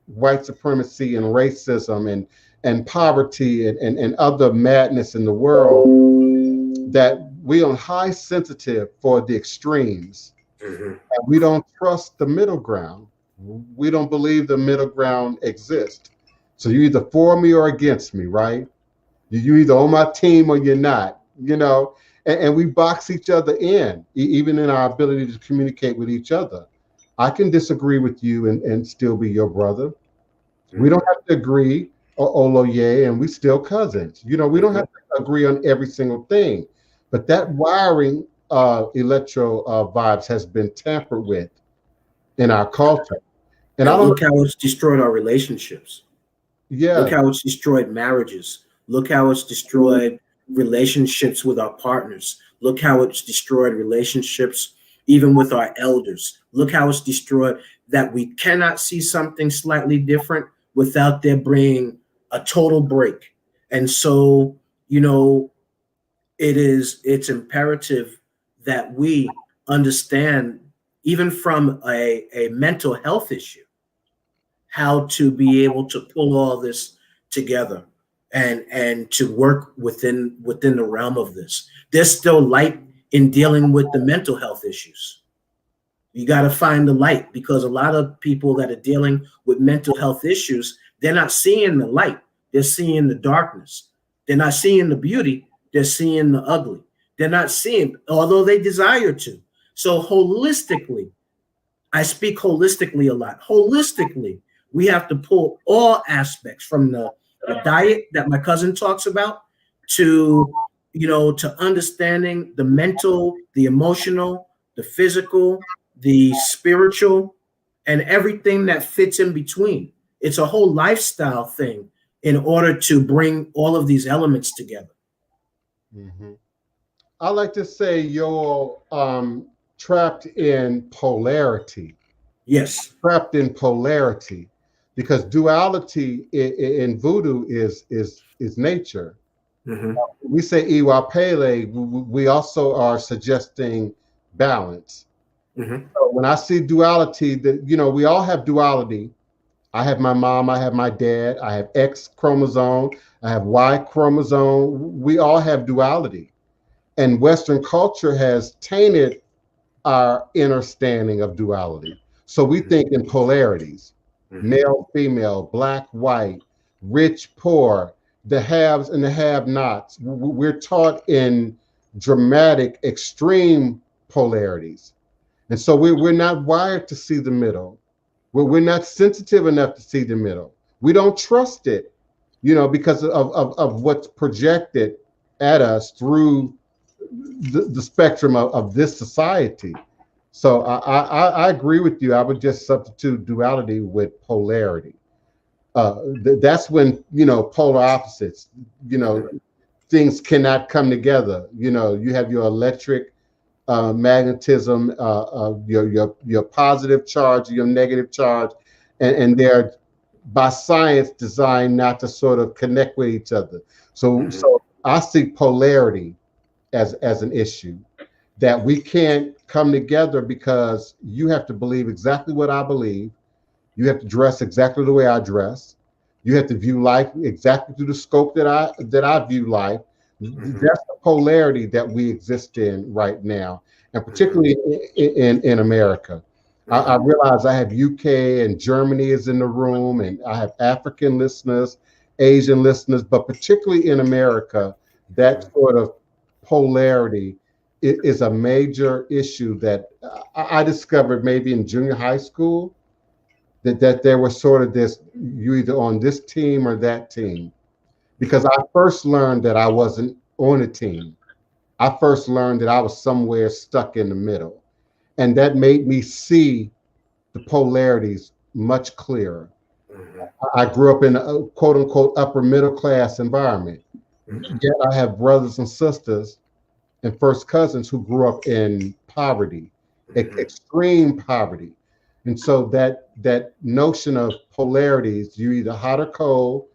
white supremacy and racism and poverty and other madness in the world that we are high sensitive for the extremes. And we don't trust the middle ground. We don't believe the middle ground exists. So you're either for me or against me, right? You're either on my team or you're not, you know, and we box each other in, even in our ability to communicate with each other. I can disagree with you and still be your brother. We don't have to agree, Oloye, and we still cousins. You know, we don't have to agree on every single thing, but that wiring electro vibes has been tampered with in our culture. And I don't look how it's destroyed our relationships. Yeah. Look how it's destroyed marriages. Look how it's destroyed relationships with our partners. Look how it's destroyed relationships even with our elders. Look how it's destroyed that we cannot see something slightly different without there being a total break. And so, you know, it's imperative that we understand, even from a mental health issue, how to be able to pull all this together and to work within the realm of this. There's still light in dealing with the mental health issues. You got to find the light, because a lot of people that are dealing with mental health issues, they're not seeing the light. They're seeing the darkness. They're not seeing the beauty. They're seeing the ugly. They're not seeing, although they desire to. So holistically, I speak holistically a lot. Holistically, we have to pull all aspects, from the diet that my cousin talks about to, you know, to understanding the mental, the emotional, the physical, the spiritual, and everything that fits in between. It's a whole lifestyle thing in order to bring all of these elements together. I like to say your trapped in polarity. Yes. Trapped in polarity, because duality in voodoo is nature. Mm-hmm. We say Iwapele, we also are suggesting balance. Mm-hmm. So when I see duality, that we all have duality. I have my mom, I have my dad, I have X chromosome, I have Y chromosome. We all have duality. And Western culture has tainted our understanding of duality. So we think in polarities, male, female, black, white, rich, poor, the haves and the have-nots. We're taught in dramatic, extreme polarities. And so we're not wired to see the middle. We're not sensitive enough to see the middle. We don't trust it, because of what's projected at us through the spectrum of this society. So I agree with you. I would just substitute duality with polarity. That's when, polar opposites, things cannot come together. You have your electric magnetism, your positive charge, your negative charge, and they're by science designed not to sort of connect with each other. So I see polarity as an issue, that we can't come together because you have to believe exactly what I believe. You have to dress exactly the way I dress. You have to view life exactly through the scope that I view life. That's the polarity that we exist in right now, and particularly in America. I realize I have UK and Germany is in the room, and I have African listeners, Asian listeners, but particularly in America, that sort of polarity is a major issue that I discovered maybe in junior high school, that there was sort of this, you either on this team or that team. Because I first learned that I wasn't on a team. I first learned that I was somewhere stuck in the middle. And that made me see the polarities much clearer. I grew up in a quote unquote upper middle class environment. Yet I have brothers and sisters and first cousins who grew up in poverty, extreme poverty. And so that notion of polarities, you're either hot or cold,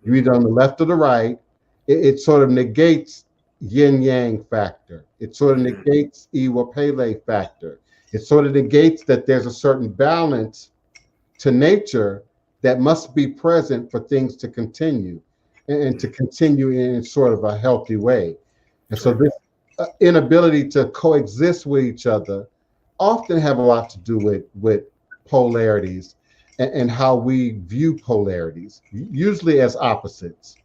you're either on the left or the right, it sort of negates yin yang factor. It sort of negates Iwa Pele factor. It sort of negates that there's a certain balance to nature that must be present for things to continue and to continue in sort of a healthy way. And so this inability to coexist with each other often have a lot to do with polarities and how we view polarities, usually as opposites.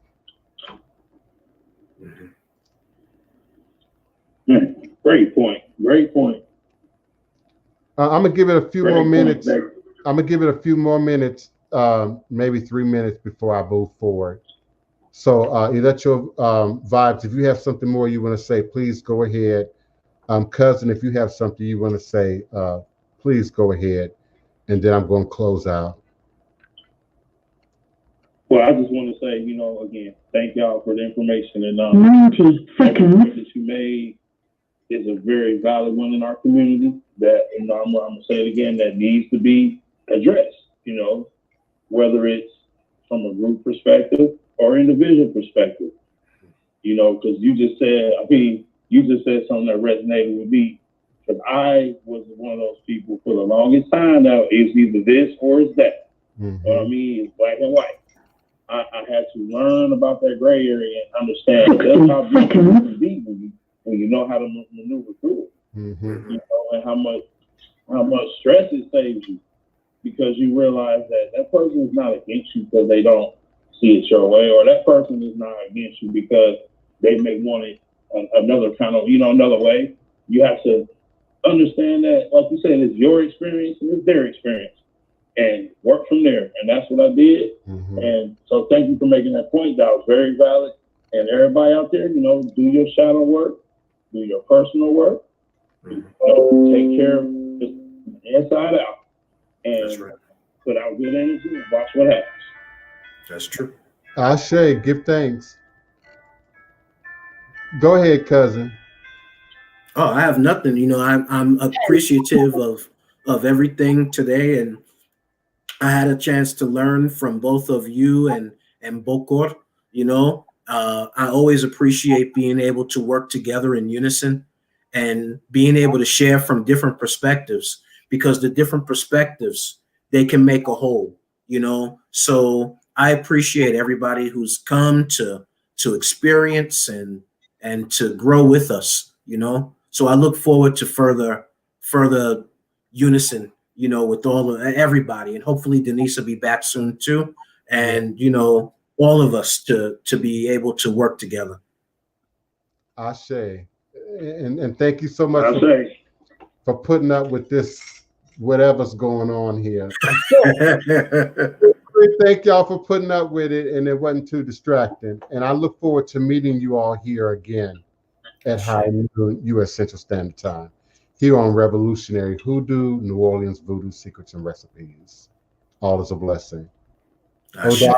Great point. Great point. I'm gonna give it a few more minutes. I'm gonna give it a few more minutes, maybe 3 minutes before I move forward. So Electro Vibes, if you have something more you want to say, please go ahead. Cousin, if you have something you want to say, please go ahead. And then I'm going to close out. Well, I just want to say, again, thank y'all for the information. And 90 seconds. That you made is a very valid one in our community that, I'm going to say it again, that needs to be addressed, whether it's from a group perspective or individual perspective, because you just said something that resonated with me, because I was one of those people for the longest time that it's either this or it's that. It's black and white. I had to learn about that gray area and understand that's how beautiful it can be when you know how to maneuver through it. And how much stress it saves you, because you realize that person is not against you because they don't see it your way, or that person is not against you because they may want it another kind of, another way. You have to understand that, like you said, it's your experience and it's their experience, and work from there. And that's what I did. And so thank you for making that point. That was very valid. And everybody out there, do your shadow work, do your personal work, take care of just inside out, and put out good energy and watch what happens. That's true. Ashe, give thanks. Go ahead, cousin. Oh, I have nothing. You know, I'm appreciative of everything today, and I had a chance to learn from both of you and Bokor. You know, I always appreciate being able to work together in unison and being able to share from different perspectives, because the different perspectives, they can make a whole. You know, so I appreciate everybody who's come to experience and to grow with us. You know, so I look forward to further unison, you know, with all of everybody, and hopefully Denise will be back soon too, and you know, all of us to be able to work together. Ashe, and thank you so much for putting up with this, whatever's going on here. Thank y'all for putting up with it, and it wasn't too distracting. And I look forward to meeting you all here again at high noon U.S. Central Standard Time, here on Revolutionary Hoodoo, New Orleans Voodoo Secrets and Recipes. All is a blessing. I say.